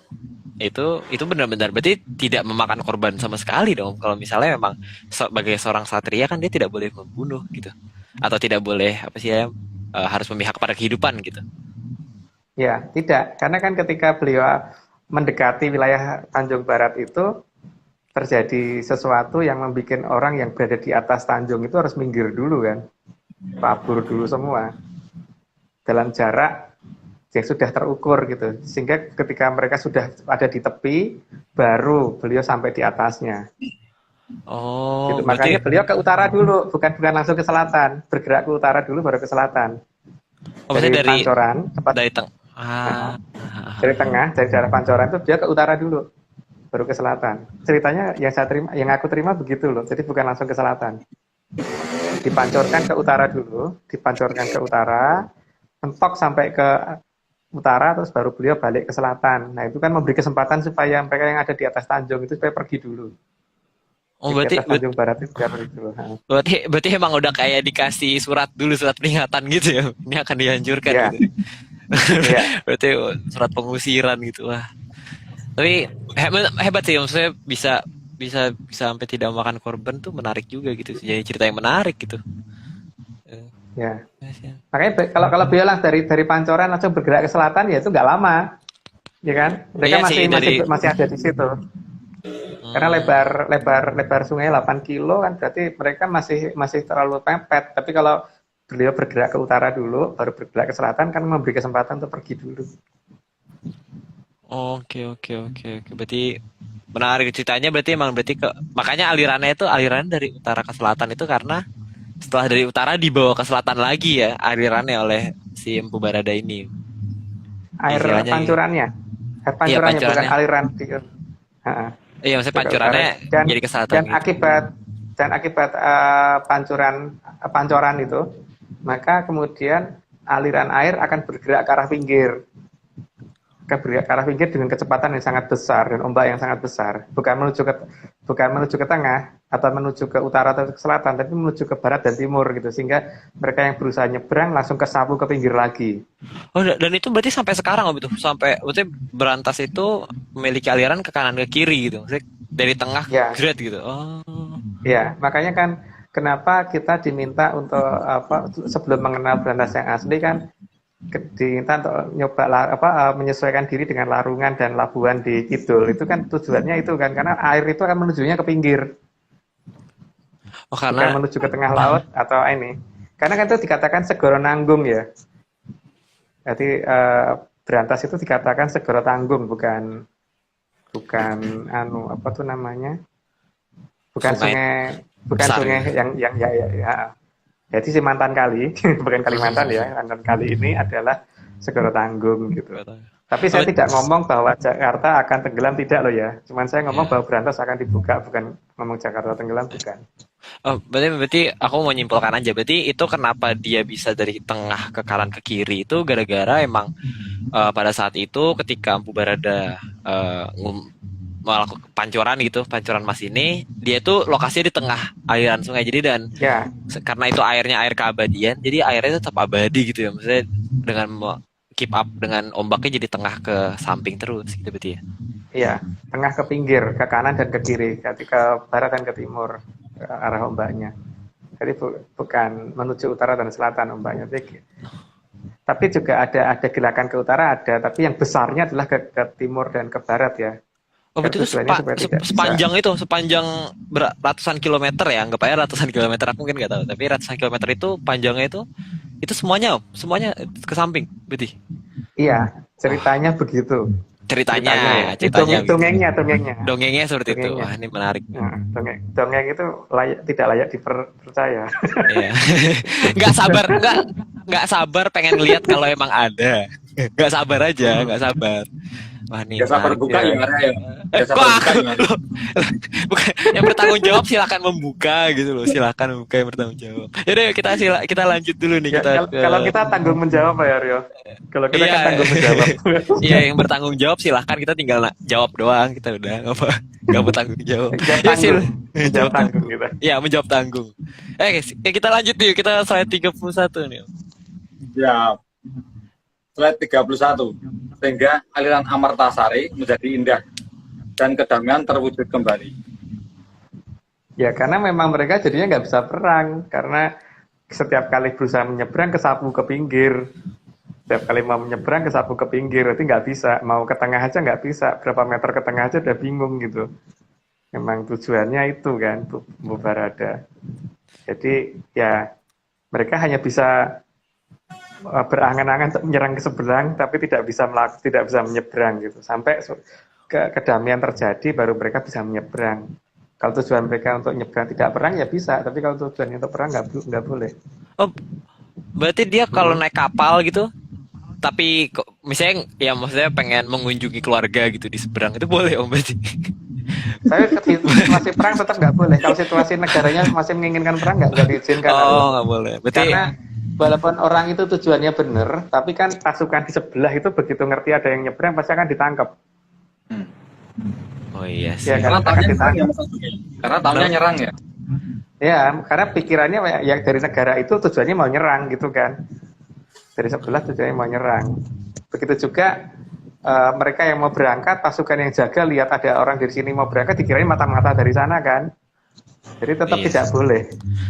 itu benar-benar berarti tidak memakan korban sama sekali dong? Kalau misalnya memang sebagai seorang satria kan dia tidak boleh membunuh gitu, atau tidak boleh apa sih ya harus memihak pada kehidupan gitu. Ya, tidak. Karena kan ketika beliau mendekati wilayah Tanjung Barat itu terjadi sesuatu yang membuat orang yang berada di atas Tanjung itu harus minggir dulu kan. Kabur dulu semua. Dalam jarak yang sudah terukur gitu. Sehingga ketika mereka sudah ada di tepi, baru beliau sampai di atasnya. Oh, Gitu. berarti Makanya beliau ke utara dulu, bukan langsung ke selatan. Bergerak ke utara dulu baru ke selatan. maksudnya Dari Pancoran, dari dari tengah, dari daerah Pancoran itu dia ke utara dulu, baru ke selatan. Ceritanya yang aku terima begitu loh. Jadi bukan langsung ke selatan. Dipancorkan ke utara dulu, dipancorkan ke utara, mentok sampai ke utara, terus baru beliau balik ke selatan. Nah itu kan memberi kesempatan supaya mereka yang ada di atas Tanjung itu supaya pergi dulu. Oh, Di atas Tanjung Barat itu biar pergi dulu. berarti emang udah kayak dikasih surat peringatan gitu ya. Ini akan dihancurkan Ya, gitu. ya. Berarti surat pengusiran gitu lah. Tapi hebat sih, maksudnya bisa bisa sampai tidak makan korban tuh menarik juga gitu. Jadi cerita yang menarik gitu. Ya. Makanya kalau biarlah dari Pancoran langsung bergerak ke selatan ya itu nggak lama, ya kan? Mereka Iya sih, masih ada di situ. Karena lebar sungai 8 kilo kan berarti mereka masih terlalu pepet. Tapi kalau beliau bergerak ke utara dulu, baru bergerak ke selatan kan memberi kesempatan untuk pergi dulu. Oke. Berarti menarik ceritanya, berarti makanya alirannya dari utara ke selatan itu karena setelah dari utara dibawa ke selatan lagi ya alirannya oleh si Empu Barada ini. Air Istilahnya gitu. pancurannya, Iya, bukan pancurannya. aliran di. Iya, maksudnya pancurannya jadi ke selatan Dan gitu. akibat pancoran itu, maka kemudian aliran air akan bergerak ke arah pinggir. Bergerak ke arah pinggir dengan kecepatan yang sangat besar dan ombak yang sangat besar, bukan menuju ke tengah atau menuju ke utara atau ke selatan, tapi menuju ke barat dan timur gitu, sehingga mereka yang berusaha nyebrang langsung kesapu ke pinggir lagi. Oh, dan itu berarti sampai sekarang gitu. Berarti Berantas itu memiliki aliran ke kanan ke kiri gitu. Maksudnya dari tengah Ya. great gitu. Oh. Ya, makanya kan kenapa kita diminta untuk sebelum mengenal Berantas yang asli kan diminta untuk nyoba menyesuaikan diri dengan Larungan dan Labuan di Kidul. Itu kan tujuannya itu kan, karena air itu akan menujunya ke pinggir, Oh, bukan karena menuju ke tengah laut atau ini. Karena kan itu dikatakan Segoro Nanggung ya. Jadi Berantas itu dikatakan Segoro Tanggung, bukan apa tuh namanya? Bukan sungai besar sungai gitu. yang ya. Jadi si mantan kali, bukan Kalimantan ya, mantan kali ini adalah Segoro Tanggung gitu. Tapi saya tidak ngomong bahwa Jakarta akan tenggelam, tidak loh ya. Cuman saya ngomong bahwa Berantas akan dibuka, bukan ngomong Jakarta tenggelam, bukan. Oh, berarti aku mau nyimpulkan aja. Berarti itu kenapa dia bisa dari tengah ke kanan ke kiri itu gara-gara emang pada saat itu ketika Empu Barada melakukan pancoran Mas ini, dia tuh lokasinya di tengah aliran sungai. Jadi dan karena itu airnya air keabadian, jadi airnya tetap abadi gitu ya. Maksudnya dengan keep up dengan ombaknya jadi tengah ke samping terus gitu berarti ya. Iya, tengah ke pinggir, ke kanan dan ke kiri, ke barat dan ke timur arah ombaknya. Jadi bukan menuju utara dan selatan ombaknya. Tapi juga ada gerakan ke utara ada, tapi yang besarnya adalah ke timur dan ke barat ya. Oh, Karena berarti itu tujuannya supaya tidak bisa. sepanjang itu, sepanjang ratusan kilometer ya, anggap aja ratusan kilometer, aku mungkin nggak tahu, tapi ratusan kilometer itu panjangnya itu semuanya Om, semuanya ke samping, berarti. Iya, Wah, ceritanya begitu. ceritanya, Ceritanya ya. Ini ceritanya begitu. dongengnya. Dongengnya seperti itu. Dongengnya. Wah, ini menarik. Nah, dongeng itu tidak layak dipercaya. Iya. Nggak sabar, nggak sabar pengen lihat kalau emang ada. Nggak sabar aja, nggak sabar. Wah, ini Ya sabar menarik. buka Ya. gimana ya? Ya Kok sabar buka aku gimana? loh, bukan yang bertanggung jawab silakan membuka gitu loh, silakan membuka yang bertanggung jawab. Yaudah yuk, kita lanjut dulu nih Ya, kita ke kalau kita tanggung menjawab ya Rio. Kalau kita kan iya tanggung menjawab. iya yang bertanggung jawab silahkan, kita tinggal jawab doang, kita udah nggak bertanggung jawab. Jawab Ya tanggung. Menjawab jawab tanggung tanggung. gitu. Ya menjawab tanggung. Guys, kita lanjut yuk, kita slide 31 nih. Ya, slide 31. Sehingga aliran Amartasari menjadi indah dan kedamaian terwujud kembali. Ya karena memang mereka jadinya nggak bisa perang karena setiap kali berusaha menyeberang kesapu ke pinggir. Setiap kali mau menyeberang kesapu ke pinggir, berarti nggak bisa. Mau ke tengah aja nggak bisa. Berapa meter ke tengah aja udah bingung gitu. Memang tujuannya itu kan, Bu Barada. Jadi ya mereka hanya bisa berangan-angan untuk menyerang ke seberang, tapi tidak bisa menyeberang gitu. Sampai kedamaian terjadi, baru mereka bisa menyeberang. Kalau tujuan mereka untuk nyebrang tidak perang ya bisa, tapi kalau tujuannya untuk perang nggak boleh. Oh, berarti dia kalau naik kapal gitu, tapi misalnya ya maksudnya pengen mengunjungi keluarga gitu di seberang, itu boleh Om berarti. Tapi situasi perang tetap nggak boleh. Kalau situasi negaranya masih menginginkan perang nggak diizinkan. Oh, nggak boleh. Berarti Karena walaupun orang itu tujuannya benar, tapi kan pasukan di sebelah itu begitu ngerti ada yang nyebrang pasti akan ditangkap. oh iya sih. Ya, Karena akan tahunya nyerang ya, ditangkap. Mas Agus. Karena tahunya nyerang ya. Ya, karena pikirannya yang dari negara itu tujuannya mau nyerang gitu kan. Dari sebelah tujuannya mau nyerang. Begitu juga mereka yang mau berangkat, pasukan yang jaga lihat ada orang dari sini mau berangkat, dikirain mata-mata dari sana kan. Jadi tetap Iya. tidak boleh.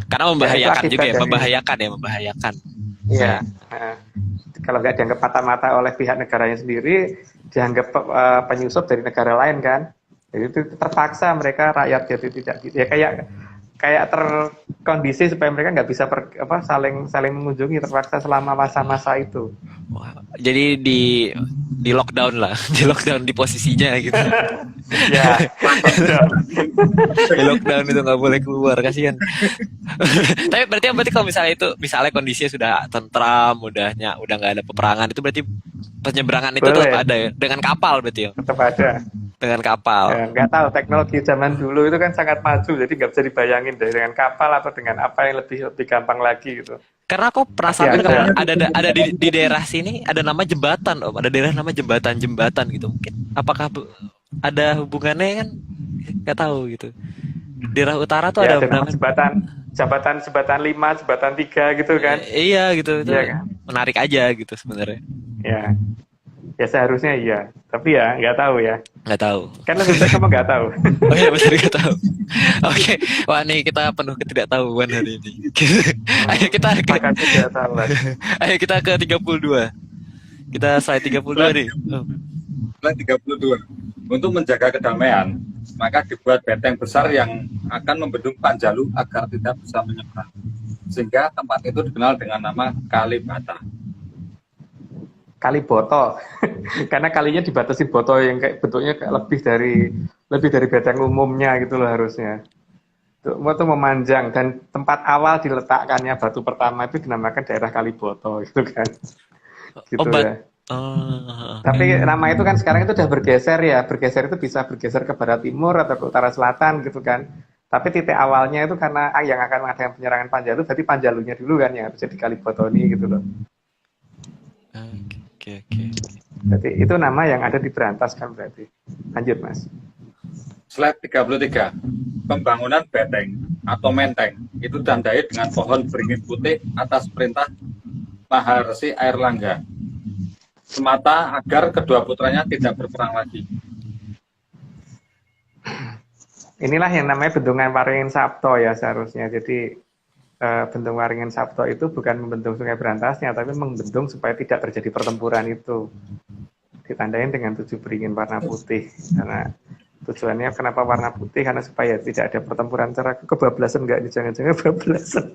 Karena membahayakan itu juga ya, akibat membahayakan. Iya. Kalau nggak dianggap mata-mata oleh pihak negaranya sendiri, dianggap penyusup dari negara lain kan. Jadi itu terpaksa mereka rakyat jadi tidak ya kayak terkondisi supaya mereka nggak bisa saling mengunjungi, terpaksa selama masa-masa itu. Wah, jadi di lockdown lah, di lockdown di posisinya gitu. Ya. Di lockdown itu nggak boleh keluar, kasihan. Tapi berarti kalau misalnya kondisinya sudah tentram, udah nggak ada peperangan, itu berarti penyeberangan itu Boleh. tetap ada ya, dengan kapal berarti ya, Tetap ada. dengan kapal. Ya, nggak tahu teknologi zaman dulu itu kan sangat maju, jadi nggak bisa dibayangin deh dengan kapal atau dengan apa yang lebih gampang lagi gitu. Karena aku penasaran Pasti kalau ada. ada di daerah sini ada nama jembatan Om, ada daerah nama jembatan gitu mungkin. Apakah ada hubungannya kan? Nggak tahu gitu. Daerah utara tuh Ya, ada ada nama nama. jembatan 5, jembatan 3 gitu kan. Iya gitu, itu Iya kan? menarik aja gitu sebenarnya. Ya. Ya seharusnya iya, tapi ya nggak tahu ya. Nggak tahu. Kan lebih baik kamu nggak tahu. Oh iya benar nggak tahu. Oke, wah nih kita penuh ketidaktahuan hari ini. Ayo kita Makanya tidak tahu lagi. ayo kita ke 32. Kita slide 32 nih. Oh. Slide 32. Untuk menjaga kedamaian, maka dibuat benteng besar yang akan membendung Panjalu agar tidak bisa menyeberang. Sehingga tempat itu dikenal dengan nama Kalibata. Kali boto, karena kalinya dibatasi boto yang kayak bentuknya kayak lebih dari benteng umumnya gitu loh harusnya. Itu memanjang dan tempat awal diletakkannya batu pertama itu dinamakan daerah Kaliboto gitu kan. Gitu ya. Tapi nama itu kan sekarang itu udah bergeser ya. Bergeser itu bisa bergeser ke barat timur atau ke utara selatan gitu kan. Tapi titik awalnya itu karena yang akan mengadakan penyerangan Panjalu, berarti Panjalunya dulu kan yang harus jadi Kalibotoni gitu loh. Oke. Jadi itu nama yang ada di Berantas kan berarti. Lanjut Mas. Slide 33. Pembangunan benteng atau menteng itu ditandai dengan pohon beringin putih atas perintah Maharsi Airlangga. Semata agar kedua putranya tidak berperang lagi. Inilah yang namanya Bendungan Waringin Sapto ya seharusnya. Jadi Bendung Waringin Sapto itu bukan membendung Sungai Berantasnya, tapi membendung supaya tidak terjadi pertempuran itu. Ditandain dengan 7 beringin warna putih. Karena Tujuannya kenapa warna putih? Karena supaya tidak ada pertempuran antara kebablasan enggak nih, jangan-jangan kebablasan.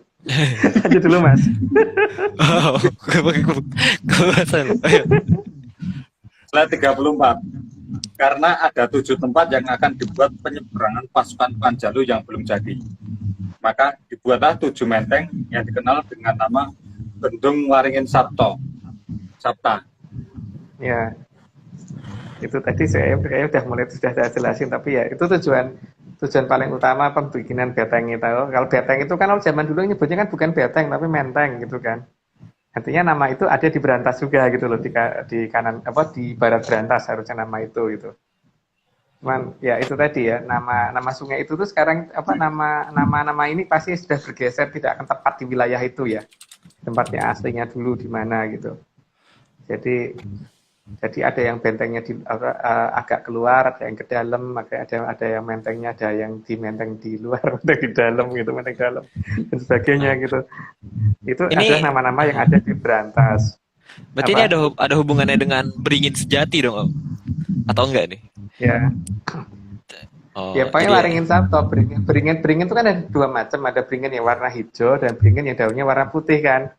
Lanjut dulu Mas. Oh, kebahasan. Ayo. Slide 34. Karena ada 7 tempat yang akan dibuat penyeberangan pasukan Panjalu yang belum jadi. Maka dibuatlah 7 menteng yang dikenal dengan nama Bendung Waringin Sapta. Ya, itu tadi saya kayaknya sudah saya jelasin, tapi ya itu tujuan paling utama pembikinan beteng itu. Kalau beteng itu kan kalau zaman dulu nyebutnya kan bukan beteng tapi menteng gitu kan. Artinya nama itu ada di Berantas juga gitu loh, di kanan apa di barat Berantas harusnya nama itu gitu. Cuman ya itu tadi ya, nama sungai itu tuh sekarang apa nama ini pasti sudah bergeser, tidak akan tepat di wilayah itu ya. Tempatnya aslinya dulu di mana gitu. Jadi ada yang bentengnya agak keluar, ada yang ke dalam, ada yang mentengnya, ada yang di menteng di luar, menteng di dalam gitu, menteng dalam dan sebagainya gitu. Itu Ini adalah nama-nama yang ada di Berantas. berarti Apa? ini ada hubungannya dengan Beringin Sejati dong, Om? Atau enggak nih? Ya, Oh, ya paling jadi Waringin Sabto, beringin itu kan ada dua macam, ada beringin yang warna hijau dan beringin yang daunnya warna putih kan.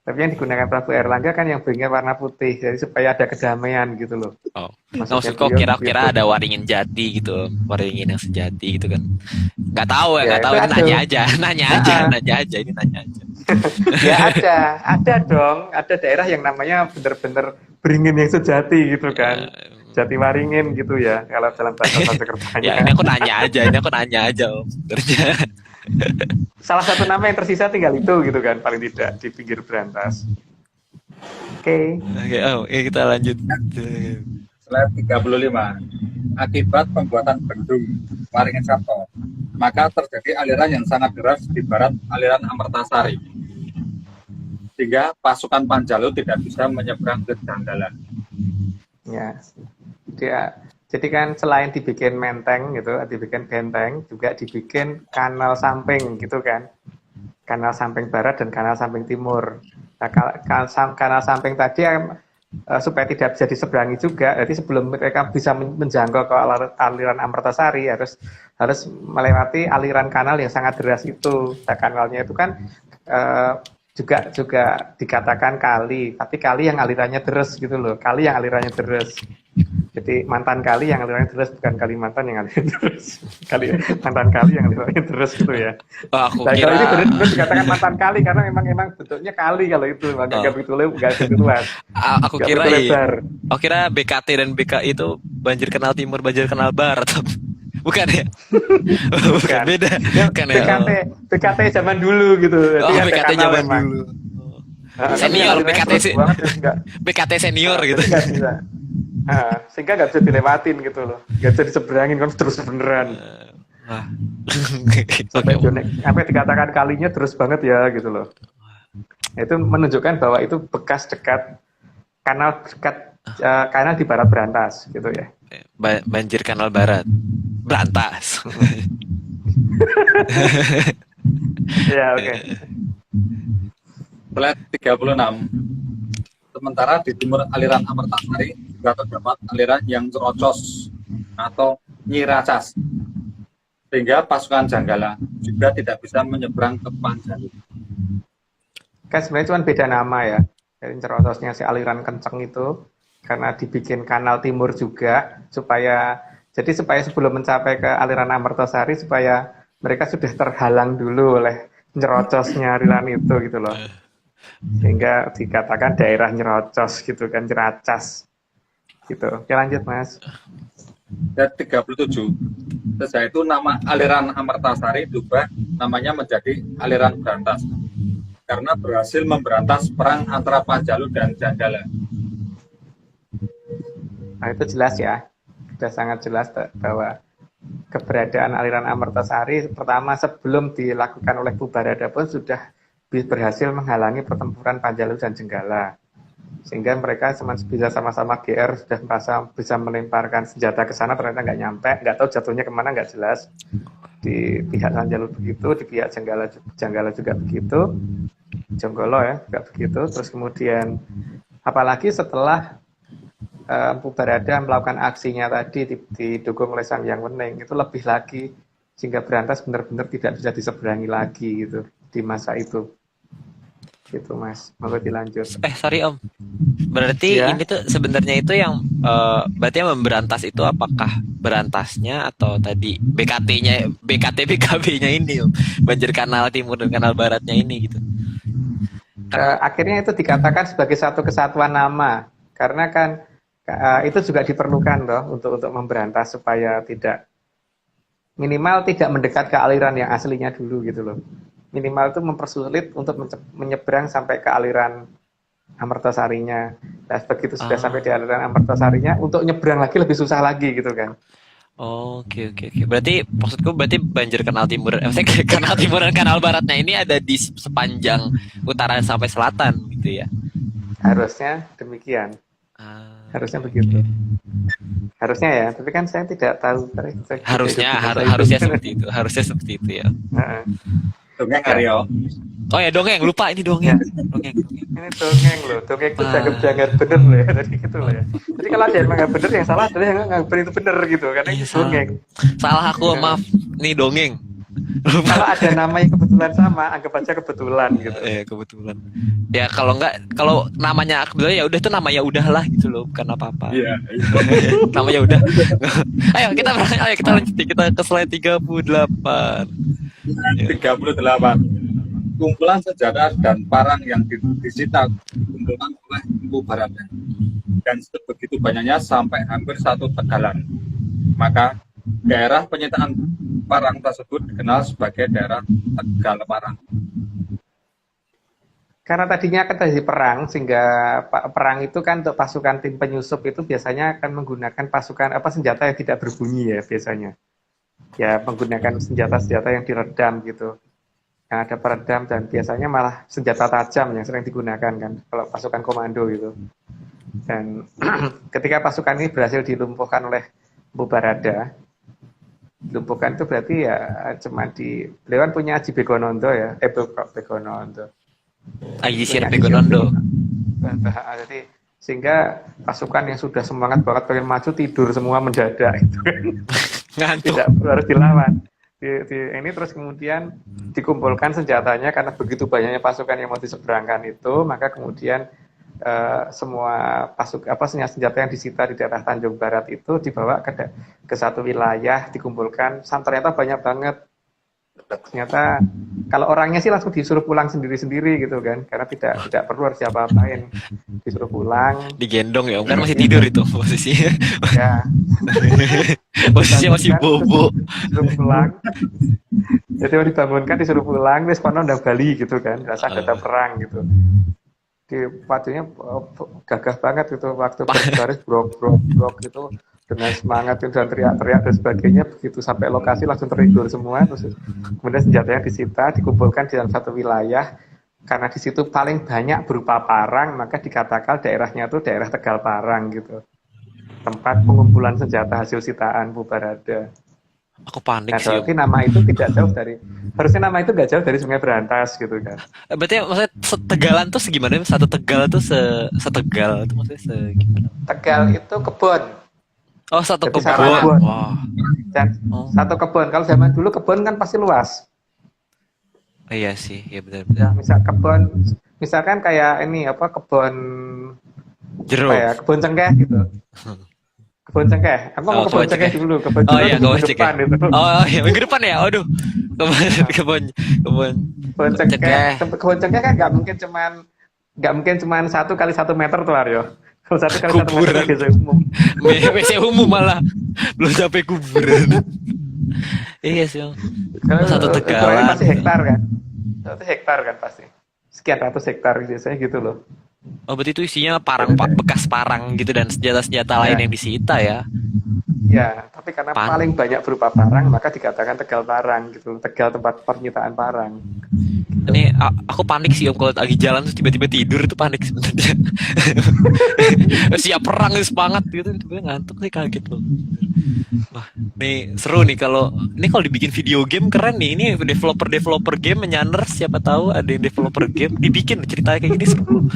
Tapi yang digunakan Prabu Erlangga kan yang beringin warna putih, jadi supaya ada kedamaian gitu loh. oh. Maksudnya Maksudku beliau kira-kira begitu. ada Waringin Jati gitu, Waringin yang sejati gitu kan. Nggak tahu ya, Ya nggak tahu itu ini ada. nanya aja, nanya aja, Ah, nanya aja, ini nanya aja. ya ada dong, ada daerah yang namanya bener-bener beringin yang sejati gitu kan. Jati Waringin gitu ya, kalau dalam bahasa Ya, Sanskertanya. ini aku nanya aja, Om. Sebenarnya. Salah satu nama yang tersisa tinggal itu gitu kan, paling tidak di pinggir Berantas. Oke. Oke, oh, ya kita lanjut. Slide 35. Akibat pembuatan bendung Waringin Sapta, maka terjadi aliran yang sangat deras di barat aliran Amertasari, sehingga pasukan Panjalu tidak bisa menyeberang ke Janggala. Ya, jadi kan selain dibikin menteng gitu, dibikin benteng, juga dibikin kanal samping gitu kan, kanal samping barat dan kanal samping timur. Nah, kanal samping tadi supaya tidak bisa diseberangi juga, jadi sebelum mereka bisa menjangkau ke aliran Amertasari harus melewati aliran kanal yang sangat deras itu. Nah, kanalnya itu kan juga dikatakan kali, tapi kali yang alirannya deras gitu loh, kali yang alirannya deras. Jadi mantan kali yang alirannya deras, bukan Kalimantan yang alirannya deras. Mantan kali yang alirannya deras gitu ya. Oh, aku Nah, kalau ini kira, benar dikatakan mantan kali karena memang bentuknya kali kalau itu, nggak begitu luas, aku nggak kira begitu lebar. aku kira BKT dan BKI itu banjir kanal timur, banjir kanal barat. Bukan ya? Bukan, Bukan. beda. Ya, Bukan ya? BKT zaman dulu gitu. Jadi Oh, ada BKT kanal zaman memang. dulu. Tapi Senior, alirannya BKT terus banget, terus BKT senior gitu. nggak bisa. Sehingga nggak bisa dilewatin gitu loh, nggak bisa diseberangin kan terus beneran. Wah. Sampai dikatakan kalinya terus banget ya gitu loh. Itu menunjukkan bahwa itu bekas dekat kanal di barat Berantas gitu ya. Banjir kanal barat. Berantas. Ya oke. Slide 36. Sementara di timur aliran Amertasari juga terdapat aliran yang cerocos atau nyiracas, sehingga pasukan Janggala juga tidak bisa menyeberang ke Panjalu. Kan sebenarnya cuma beda nama ya. Jadi cerotosnya si aliran kenceng itu karena dibikin kanal timur juga supaya sebelum mencapai ke aliran Amertasari supaya mereka sudah terhalang dulu oleh nyerocosnya aliran itu gitu loh. Sehingga dikatakan daerah nyerocos gitu kan, nyeracas gitu. Oke lanjut Mas. Dan 37. Setelah itu nama aliran Amertasari berubah namanya menjadi aliran Berantas, karena berhasil memberantas perang antara Panjalu dan Janggala. Nah itu jelas ya, sudah sangat jelas bahwa keberadaan aliran Amertasari pertama sebelum dilakukan oleh Pubarada pun sudah berhasil menghalangi pertempuran Panjalu dan Jenggala, sehingga mereka bisa sama-sama GR, sudah merasa bisa melemparkan senjata ke sana, ternyata nggak nyampe, nggak tahu jatuhnya kemana, nggak jelas. Di pihak Panjalu begitu, di pihak Jenggala juga begitu, Jonggolo ya juga begitu. Terus kemudian apalagi setelah Empu Barada melakukan aksinya tadi didukung oleh Sang Hyang Wening itu lebih lagi sehingga Berantas benar-benar tidak bisa diseberangi lagi gitu di masa itu. Gitu Mas, mau dilanjut. Sorry Om. Berarti Ya. ini tuh sebenarnya itu yang berarti yang memberantas itu apakah berantasnya atau tadi BKT-nya, BKB-nya ini Om. Banjir Kanal Timur dan Kanal Baratnya ini gitu. Akhirnya itu dikatakan sebagai satu kesatuan nama karena kan itu juga diperlukan loh untuk memberantas supaya minimal tidak mendekat ke aliran yang aslinya dulu gitu loh. Minimal itu mempersulit untuk menyeberang sampai ke aliran Amertasarinya. Nah, begitu sudah sampai di aliran Amertasarinya, untuk nyebrang lagi lebih susah lagi gitu kan. Oke. Berarti maksudku banjir Kanal Timur, maksudnya Kanal Timur dan Kanal Baratnya ini ada di sepanjang utara sampai selatan gitu ya. Harusnya demikian. Harusnya begitu. Harusnya ya, tapi kan saya tidak tahu. Harusnya seperti itu ya. Dongeng Aryo. Oh ya dongeng, lupa ini dongeng. Dongeng. Ini dongeng loh, dongeng itu jangan bener loh ya, jadi gitu loh ya. Jadi kalau ada yang nggak bener, yang salah adalah yang nggak itu bener gitu, karena itu dongeng. Salah aku, maaf. Nih dongeng. Kalau ada nama yang kebetulan sama, anggap aja kebetulan gitu. Kebetulan. Ya kalau namanya kebetulan ya udah tuh namanya udahlah gitu loh, bukan apa-apa. Iya. Namanya udah. Ayo kita lanjut, kita ke slide 38. 38. Kumpulan senjata dan parang yang disita dikumpulkan oleh Empu Barada dan sebegitu banyaknya sampai hampir 1 tegalan. Maka daerah penyitaan parang tersebut dikenal sebagai daerah Tegal Parang. Karena tadinya akan terjadi perang, sehingga perang itu kan untuk pasukan tim penyusup itu biasanya akan menggunakan senjata yang tidak berbunyi ya biasanya. Ya menggunakan senjata-senjata yang diredam gitu. Yang ada peredam dan biasanya malah senjata tajam yang sering digunakan kan kalau pasukan komando gitu. Dan ketika pasukan ini berhasil dilumpuhkan oleh Empu Barada, dilumpuhkan itu berarti ya cuma beliau kan punya Aji Begonondo ya, Begonondo. Aji Sir Begonondo. Jadi sehingga pasukan yang sudah semangat banget pengen maju tidur semua mendadak itu kan. Ngantuk. Tidak harus dilawan. Ini terus kemudian dikumpulkan senjatanya karena begitu banyaknya pasukan yang mau diseberangkan itu, maka kemudian semua senjata yang disita di daerah Tanjung Barat itu dibawa ke satu wilayah, dikumpulkan. Ternyata banyak banget. Ternyata kalau orangnya sih langsung disuruh pulang sendiri-sendiri gitu kan, karena tidak perlu harus siapa-apain, disuruh pulang. Digendong ya, kan masih tidur itu posisinya. Ya. Posisinya masih bobo. Disuruh pulang. Jadi dibangunkan disuruh pulang, terus kono udah Bali gitu kan, rasa ada perang gitu. Di waktunya gagah banget gitu, waktu baris brok gitu dengan semangat dan teriak-teriak dan sebagainya. Begitu sampai lokasi langsung tertidur semua, terus kemudian senjatanya disita, dikumpulkan di dalam satu wilayah. Karena di situ paling banyak berupa parang, maka dikatakan daerahnya itu daerah Tegal Parang gitu, tempat pengumpulan senjata hasil sitaan Empu Barada. Aku panik sih. Berarti nama itu tidak jauh harusnya nama itu nggak jauh dari Sungai Berantas gitu kan. Berarti maksudnya setegalan tuh segimana? Satu Tegal tuh setegal itu maksudnya segimana? Tegal itu kebun. Oh, satu Jadi kebun. Wah. Dan satu kebun. Kalau zaman dulu kebun kan pasti luas. Iya sih, iya benar. Ya, misalkan kayak ini kebun jeruk. Kebun cengkeh gitu. Kebun cengkeh. Aku mau kebun cengkeh dulu. Kebun cengkeh minggu depan itu. Oh iya, minggu depan ya. Aduh. Kebun cengkeh. Kebun cengkeh kan nggak mungkin cuman 1 kali 1 meter tuh Aryo. Kalau 1 kali 1 meter itu WC umum. WC umum malah belum sampai kuburan. Iya sih. Satu Tegalan. Pasti hektar kan. 1 hektar kan pasti. Sekian ratus hektar biasanya gitu loh. Oh, berarti itu isinya bekas parang gitu dan senjata-senjata lain yang disita ya? Ya, tapi karena paling banyak berupa parang, maka dikatakan Tegal Parang gitu. Tegal tempat penyitaan parang. Ini aku panik sih Om, kalau lagi jalan terus tiba-tiba tidur itu panik sebenarnya. Siap perang semangat gitu, tiba-tiba ngantuk sih, kaget loh. Wah, nih seru nih kalau dibikin video game keren nih. Ini developer game menyanner, siapa tahu ada yang developer game dibikin ceritanya kayak gini seru.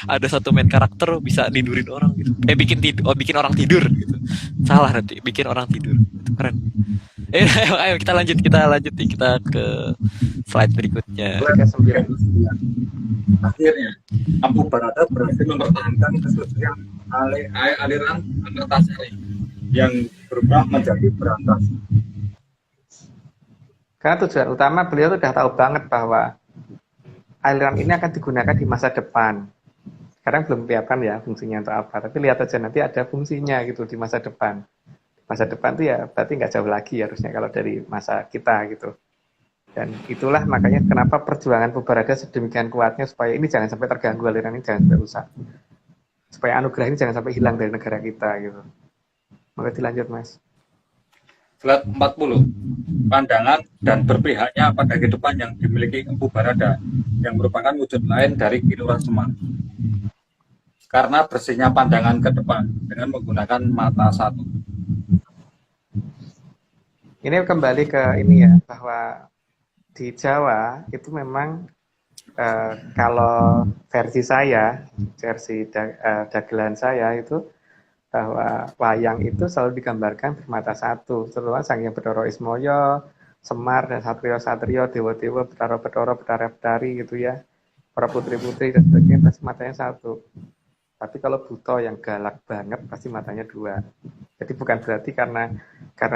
Ada satu main karakter bisa nidurin orang gitu. Bikin orang tidur gitu. Salah nanti, bikin orang tidur. Itu keren. Ayo kita lanjut nih, kita ke slide berikutnya. Tiga sembilan. Akhirnya, Ampu Barada berhasil mempertahankan kesucian aliran Antasari yang berubah menjadi berantas. Karena tujuan utama beliau sudah tahu banget bahwa aliran ini akan digunakan di masa depan. Sekarang belum kelihatan ya fungsinya untuk apa, tapi lihat aja nanti ada fungsinya gitu di masa depan. Masa depan itu ya berarti nggak jauh lagi harusnya kalau dari masa kita gitu. Dan itulah makanya kenapa perjuangan Pubarada sedemikian kuatnya supaya ini jangan sampai terganggu, aliran ini jangan sampai rusak. Supaya anugerah ini jangan sampai hilang dari negara kita gitu. Maka dilanjut Mas. Slide 40. Pandangan dan berpihaknya pada kehidupan yang dimiliki Empu Barada yang merupakan wujud lain dari Kilurah Semar. Karena bersihnya pandangan ke depan dengan menggunakan mata satu. Ini kembali ke ini ya, bahwa di Jawa itu memang kalau versi saya, dagelan saya itu bahwa wayang itu selalu digambarkan bermata satu, terutama Sang Hyang Bathara Ismaya, Semar dan Satrio-satrio, dewa-dewa, Bathara-bathara, Betara-betari gitu ya, para putri-putri dan sebagainya, pasti matanya satu. Tapi kalau Buto yang galak banget pasti matanya dua. Jadi bukan berarti karena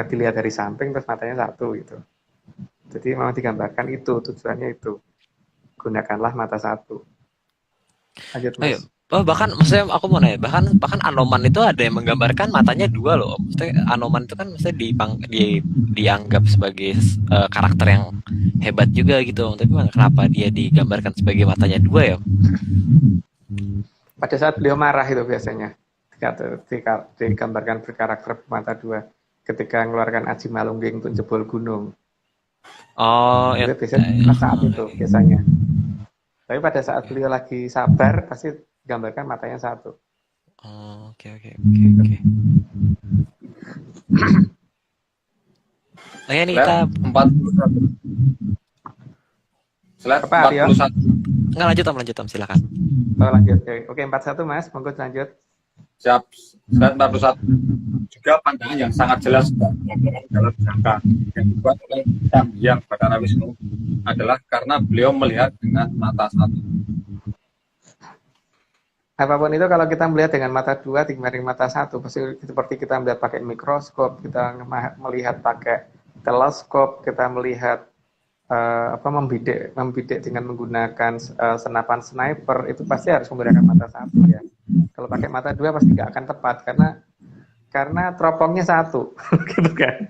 dilihat dari samping terus matanya satu gitu. Jadi memang digambarkan itu, tujuannya itu. Gunakanlah mata satu. Lanjut Mas. Ayo. Oh, bahkan maksudnya aku mau nanya, bahkan Anoman itu ada yang menggambarkan matanya dua loh. Maksudnya Anoman itu kan maksudnya dianggap sebagai karakter yang hebat juga gitu. Tapi kenapa dia digambarkan sebagai matanya dua ya? Pada saat beliau marah itu biasanya digambarkan berkarakter mata dua. Ketika mengeluarkan Aji Malungging untuk jebol gunung. Oh, itu biasanya saat itu biasanya. Tapi pada saat beliau lagi sabar pasti gambarkan matanya satu. Oh, oke. Nah, ini kita 41. Slide Apa, Aryo? 41. nggak lanjut Om, silakan. Oh, lanjut. Oke, 41 Mas, monggo lanjut. Siap. Slide 41. Juga pandangan yang sangat jelas dalam jangka yang dibuat oleh Sang Hyang Bathara Wisnu adalah karena beliau melihat dengan mata satu. Apapun itu kalau kita melihat dengan mata dua dibanding mata satu, pasti seperti kita melihat pakai mikroskop, kita melihat pakai teleskop, kita melihat membidik dengan menggunakan senapan sniper, itu pasti harus menggunakan mata satu ya. Kalau pakai mata dua pasti nggak akan tepat karena teropongnya satu, gitu kan?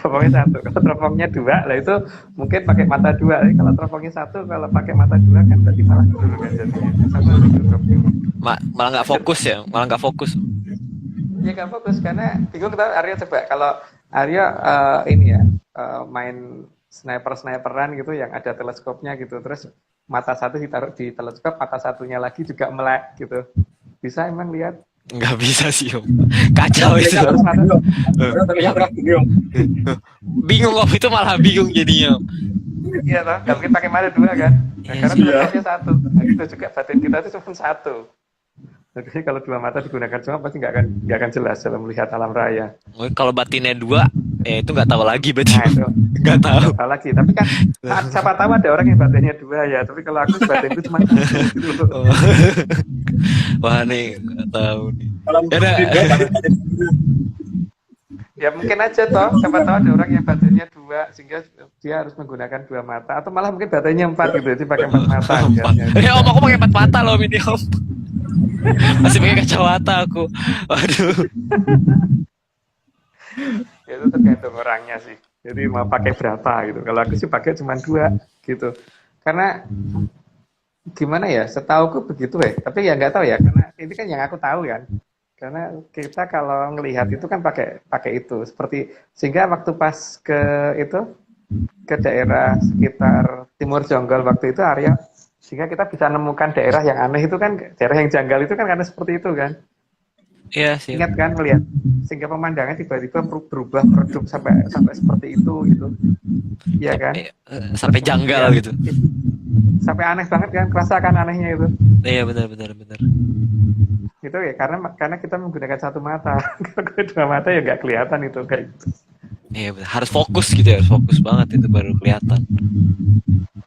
Teropongnya satu. Kalau teropongnya dua, lah itu mungkin pakai mata dua. Kalau teropongnya satu, kalau pakai mata dua kan berarti malah dulu kan jadinya. Sama ditutup. Malah nggak fokus ya, Ya nggak fokus karena bingung kita Arya coba kalau Arya main sniperan gitu yang ada teleskopnya gitu, terus mata satu ditaruh di teleskop, mata satunya lagi juga melek gitu, bisa emang lihat? nggak bisa sih Om, kacau itu. Bingung Om, itu malah bingung jadinya. Iya toh, nggak mungkin pakai mata dua kan? Nah, karena teleskopnya satu, nah, itu juga batin kita itu cuma satu. Jadi kalau dua mata digunakan cuma pasti nggak akan jelas dalam melihat alam raya. Kalau batinnya dua, itu nggak tahu lagi berarti. Nah itu nggak tahu lagi. Tapi kan siapa tahu ada orang yang batinnya dua ya. Tapi kalau aku batinku cuma satu. Wah nih nggak tahu nih. Ya mungkin aja toh. Siapa tahu ada orang yang batinnya dua sehingga dia harus menggunakan dua mata. Atau malah mungkin batinnya empat gitu. Jadi pakai empat mata. Om, aku pakai empat mata loh ini Om. Masih pakai kacamata aku. Waduh. Itu tergantung orangnya sih. Jadi mau pakai berapa gitu. Kalau aku sih pakai cuma dua gitu. Karena gimana ya? Setauku begitu ya. Tapi ya nggak tahu ya. Karena ini kan yang aku tahu kan. Karena kita kalau ngelihat itu kan pakai itu. Seperti sehingga waktu pas ke daerah sekitar Timur Jonggol waktu itu Arya, sehingga kita bisa menemukan daerah yang aneh itu kan, daerah yang janggal itu kan karena seperti itu kan. Iya sih. Ingat kan melihat sehingga pemandangan tiba-tiba berubah meredup sampai sampai seperti itu gitu. Iya kan? Sampai Terus janggal kemudian gitu. sampai aneh banget kan, kerasa kan anehnya itu. Iya benar benar benar. Itu ya karena kita menggunakan satu mata. Kalau dua mata ya nggak kelihatan itu kayak gitu. Iya benar. Harus fokus gitu ya, harus fokus banget itu baru kelihatan.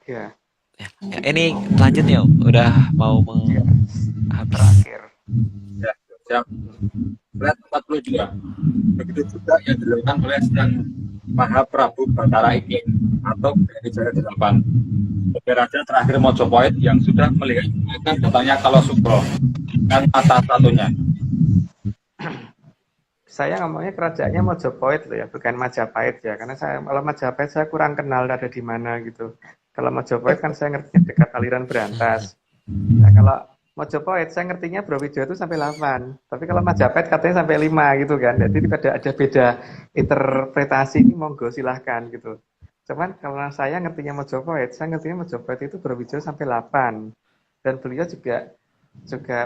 Ya, Ya, ya, ini lanjut ya, udah mau ya. habis. Terakhir. Ya, siap. Slide 42. Begitu juga yang dilakukan oleh Sang Mahaprabu Batara Ikling atau Brawijaya 8. Sebagai raja terakhir Mojopahit yang sudah melihat akan datangnya Kalosubro dan mata satunya. Saya ngomongnya kerajaannya Mojopahit loh ya, bukan Majapahit ya. Karena kalau Majapahit saya kurang kenal ada di mana gitu. Kalau Mojopahit kan saya ngertinya dekat aliran Berantas. Nah, kalau Mojopahit saya ngertinya Brawijaya itu sampai 8. Tapi kalau Majapahit katanya sampai 5 gitu kan. Jadi ada beda interpretasi ini, monggo silahkan gitu. Cuman kalau saya ngertinya Mojopahit, saya ngertinya Mojopahit itu Brawijaya sampai 8. Dan beliau juga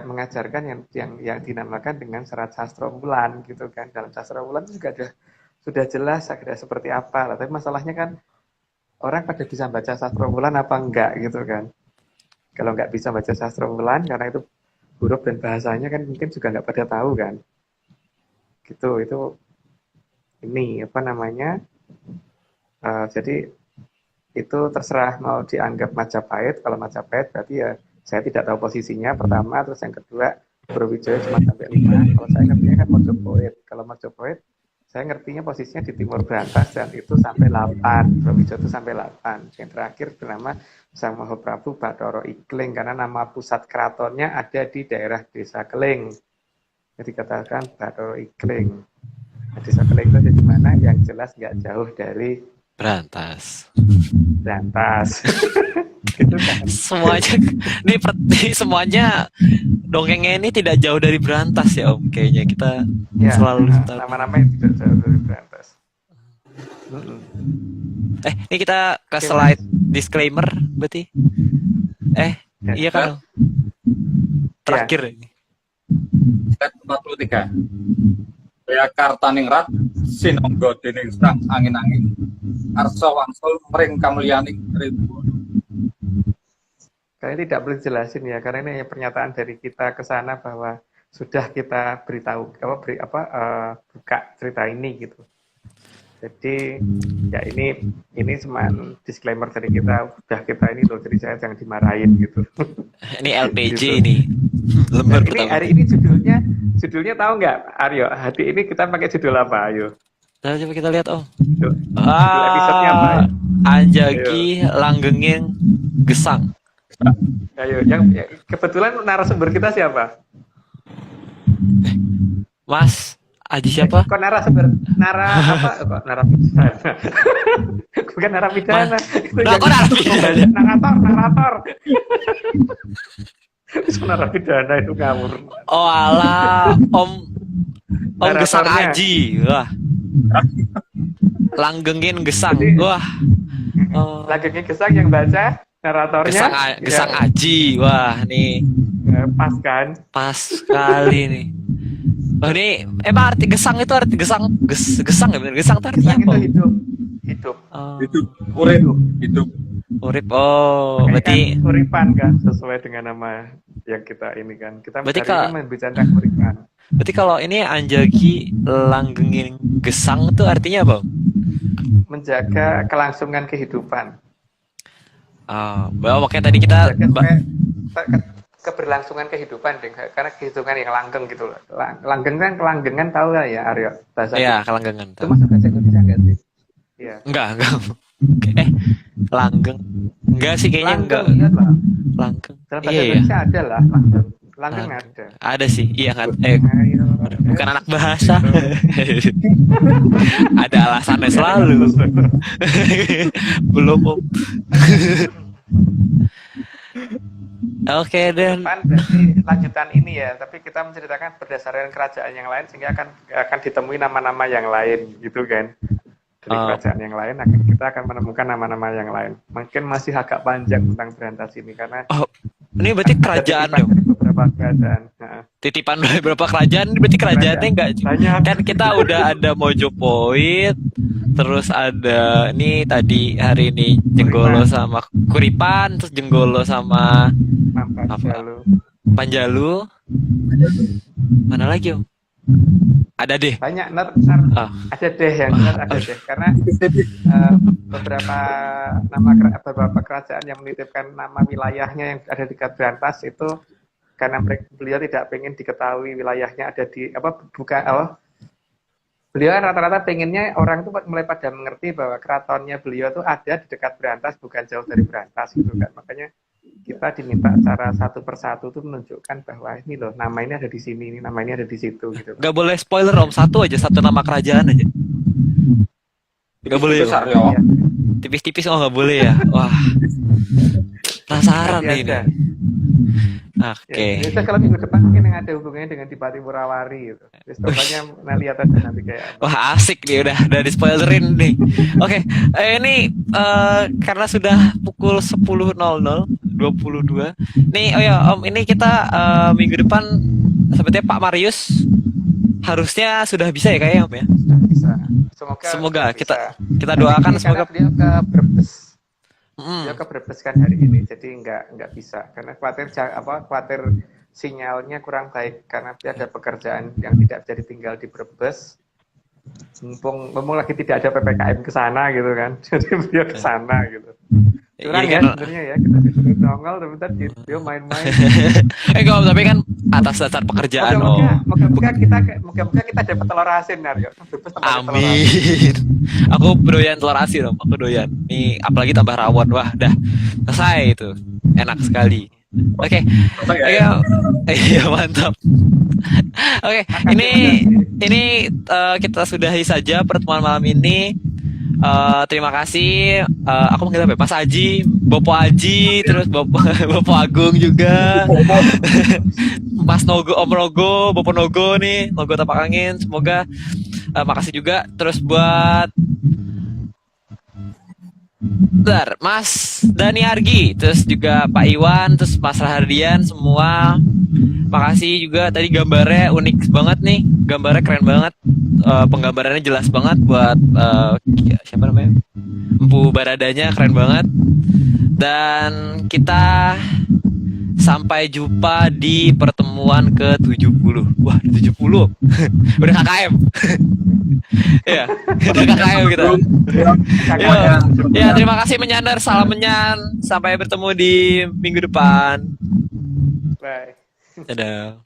mengajarkan yang dinamakan dengan Serat Sastra Wulan gitu kan. Dalam Sastra Wulan itu juga sudah jelas ada seperti apa lah. Tapi masalahnya kan orang pada bisa baca Sastra Wulan apa enggak gitu kan. Kalau nggak bisa baca Sastra Wulan karena itu huruf dan bahasanya kan mungkin juga nggak pada tahu kan. Gitu itu ini apa namanya? Jadi itu terserah mau dianggap Majapahit. Kalau Majapahit berarti ya saya tidak tahu posisinya pertama, terus yang kedua Brawijaya cuma sampai 5. Kalau saya ngertinya kan Mojopahit. Kalau Mojopahit saya ngertinya posisinya di timur Berantas dan itu sampai 8. Brawijaya itu sampai 8. Yang terakhir bernama Sang Mahaprabu Bathara Ikling karena nama pusat keratonnya ada di daerah Desa Keling. Jadi dikatakan Bathara Ikling. Nah, Desa Keling itu ada di mana? Yang jelas nggak jauh dari Berantas. Gitu kan. Semuanya semuanya dongengnya ini tidak jauh dari Berantas ya Om. Kayaknya kita Ya, selalu tahu. nama-nama yang tidak jauh dari Berantas. Ini kita ke slide disclaimer berarti. Iya kan? Terakhir ini. Slide 43. Daya Kartaningrat sinonggo dening sang angin-angin arsa wangsul mring kamulyaning Ridwan. Kalian tidak perlu jelasin ya, karena ini pernyataan dari kita ke sana bahwa sudah kita beritahu buka cerita ini gitu. Jadi ya ini cuma disclaimer dari kita, udah kita ini loh, jadi saya jangan dimarahin gitu. Ini LPG Gitu. ini. Lembar Ini pertama. hari ini judulnya tahu nggak, Aryo? Hari ini kita pakai judul apa, ayo? Nah, coba kita lihat Om. Judul episode-nya apa ya? Anjagi langgengin gesang. Ayo, kebetulan narasumber kita siapa? Mas Aji siapa? Kok narapidana? Bukan narapidana. Kok narapidana? Narator. Narapidana itu ngawur. Oh alah, Om Gesang Naratornya. Aji. Wah. Langgengin gesang. Jadi- Wah. Oh. Langgengin Gesang yang baca naratornya. Gesang ya, Aji. Wah, nih pas kan? pas sekali nih. Oh ini emang arti gesang itu arti gesang ya bener, gesang itu artinya Gesang apa? itu hidup. Oh, Hidup, urip, hidup. urip. Oh, berarti Kan uripan kan sesuai dengan nama yang kita ini kan. Kita Berarti hari ini membicarakan uripan. kalau ini Anjagi langgengin gesang itu artinya apa? Menjaga kelangsungan kehidupan. Makanya tadi kita Keberlangsungan kehidupan deh, karena kehidupan yang langgeng gitu loh. Langgeng kan kelanggengan tahu lah ya Aryo bahasa. ya kelanggengan. Itu masuk bahasa Indonesia enggak sih? Iya. Enggak. Langgeng. Enggak sih kayaknya enggak. Langgeng iya lah. Langgeng. Dalam bahasa Iya. Indonesia ada lah langgeng. Langgeng ada. Ada sih. Iya kan. Ayo, Bukan anak bahasa. Ada alasannya selalu. Belum Om. Oke dan berarti lanjutan ini ya, tapi kita menceritakan berdasarkan kerajaan yang lain sehingga akan ditemui nama-nama yang lain gitu kan. Dari kerajaan yang lain kita akan menemukan nama-nama yang lain. Mungkin masih agak panjang tentang Berantas ini karena ini berarti kerajaan dong. beberapa kerajaan. Nah, titipan dari beberapa kerajaan, berarti kerajaannya enggak. Banyak. Kan kita udah ada Mojopahit, terus ada ini tadi hari ini Jenggolo Kuripan. sama Kuripan, terus Jenggolo sama Nampak apa? lalu. Panjalu. Mana lagi, Om? Ada deh. Banyak ntar Ah, ada deh yang benar ada deh karena beberapa beberapa kerajaan yang menitipkan nama wilayahnya yang ada di dekat Brantas itu karena beliau tidak pengen diketahui wilayahnya ada di apa bukan beliau kan rata-rata pengennya orang tuh mulai pada mengerti bahwa keratonnya beliau tuh ada di dekat Brantas bukan jauh dari Brantas gitu kan, makanya kita diminta secara satu persatu tuh menunjukkan bahwa ini loh nama ini ada di sini, ini nama ini ada di situ gitu. nggak boleh spoiler, Om. Satu aja, satu nama kerajaan aja. Nggak boleh, Om. Besar ya. Ya, Tipis-tipis, oh nggak boleh ya. Wah, penasaran nanti nih ini. ada. Oke. Ya, itu kalau minggu depan mungkin yang ada hubungannya dengan Dipati Murawari gitu. Terus pokoknya lihat aja nanti kayak apa. Wah, asik nih, udah di spoilerin nih. Oke, ini karena sudah pukul 10.00, 22. Nih, oh ya Om, ini kita minggu depan sepertinya Pak Marius harusnya sudah bisa ya kayaknya, Om ya. Bisa. Semoga Semoga bisa. kita doakan Tapi semoga. karena beliau ke Brebes. Mm, Beliau ke Brebes kan hari ini, jadi nggak bisa karena khawatir sinyalnya kurang baik karena dia ada pekerjaan yang tidak bisa ditinggal di Brebes. Mumpung lagi tidak ada PPKM ke sana gitu kan, jadi beliau ke sana gitu. Curang Ini ya kan sebenarnya ya kita disuruh nongol tapi ntar dia main-main. enggak, Om, tapi kan atas dasar pekerjaan, Om. Moga-moga kita dapat telur asin Aryo. Brebes tempat telur asin. Amin. Aku doyan telur asin, Om. Aku doyan. Nih, apalagi tambah rawon. Wah, dah selesai itu. Enak sekali. Oke. Iya, iya mantap. Oke, ini kita sudahi saja pertemuan malam ini. Terima kasih. Aku manggil apa ya? Mas Aji, Bopo Aji, terus Bopo Bopo Agung juga. Mas Nogo, Om Nogo, Bopo Nogo nih, Nogo Tapak Angin. Semoga makasih juga. Terus buat bentar, Mas Dani Argi, terus juga Pak Iwan, terus Mas Rahardian, semua makasih juga. Tadi gambarnya unik banget nih, gambarnya keren banget, penggambarannya jelas banget buat siapa namanya, Empu Baradanya keren banget. Dan kita sampai jumpa di pertemuan ke-70. Wah, 70. Udah KKM. Iya, udah KKM kita. Ya, terima kasih menyandar, salam menyan. Sampai bertemu di minggu depan. Bye. Dadah.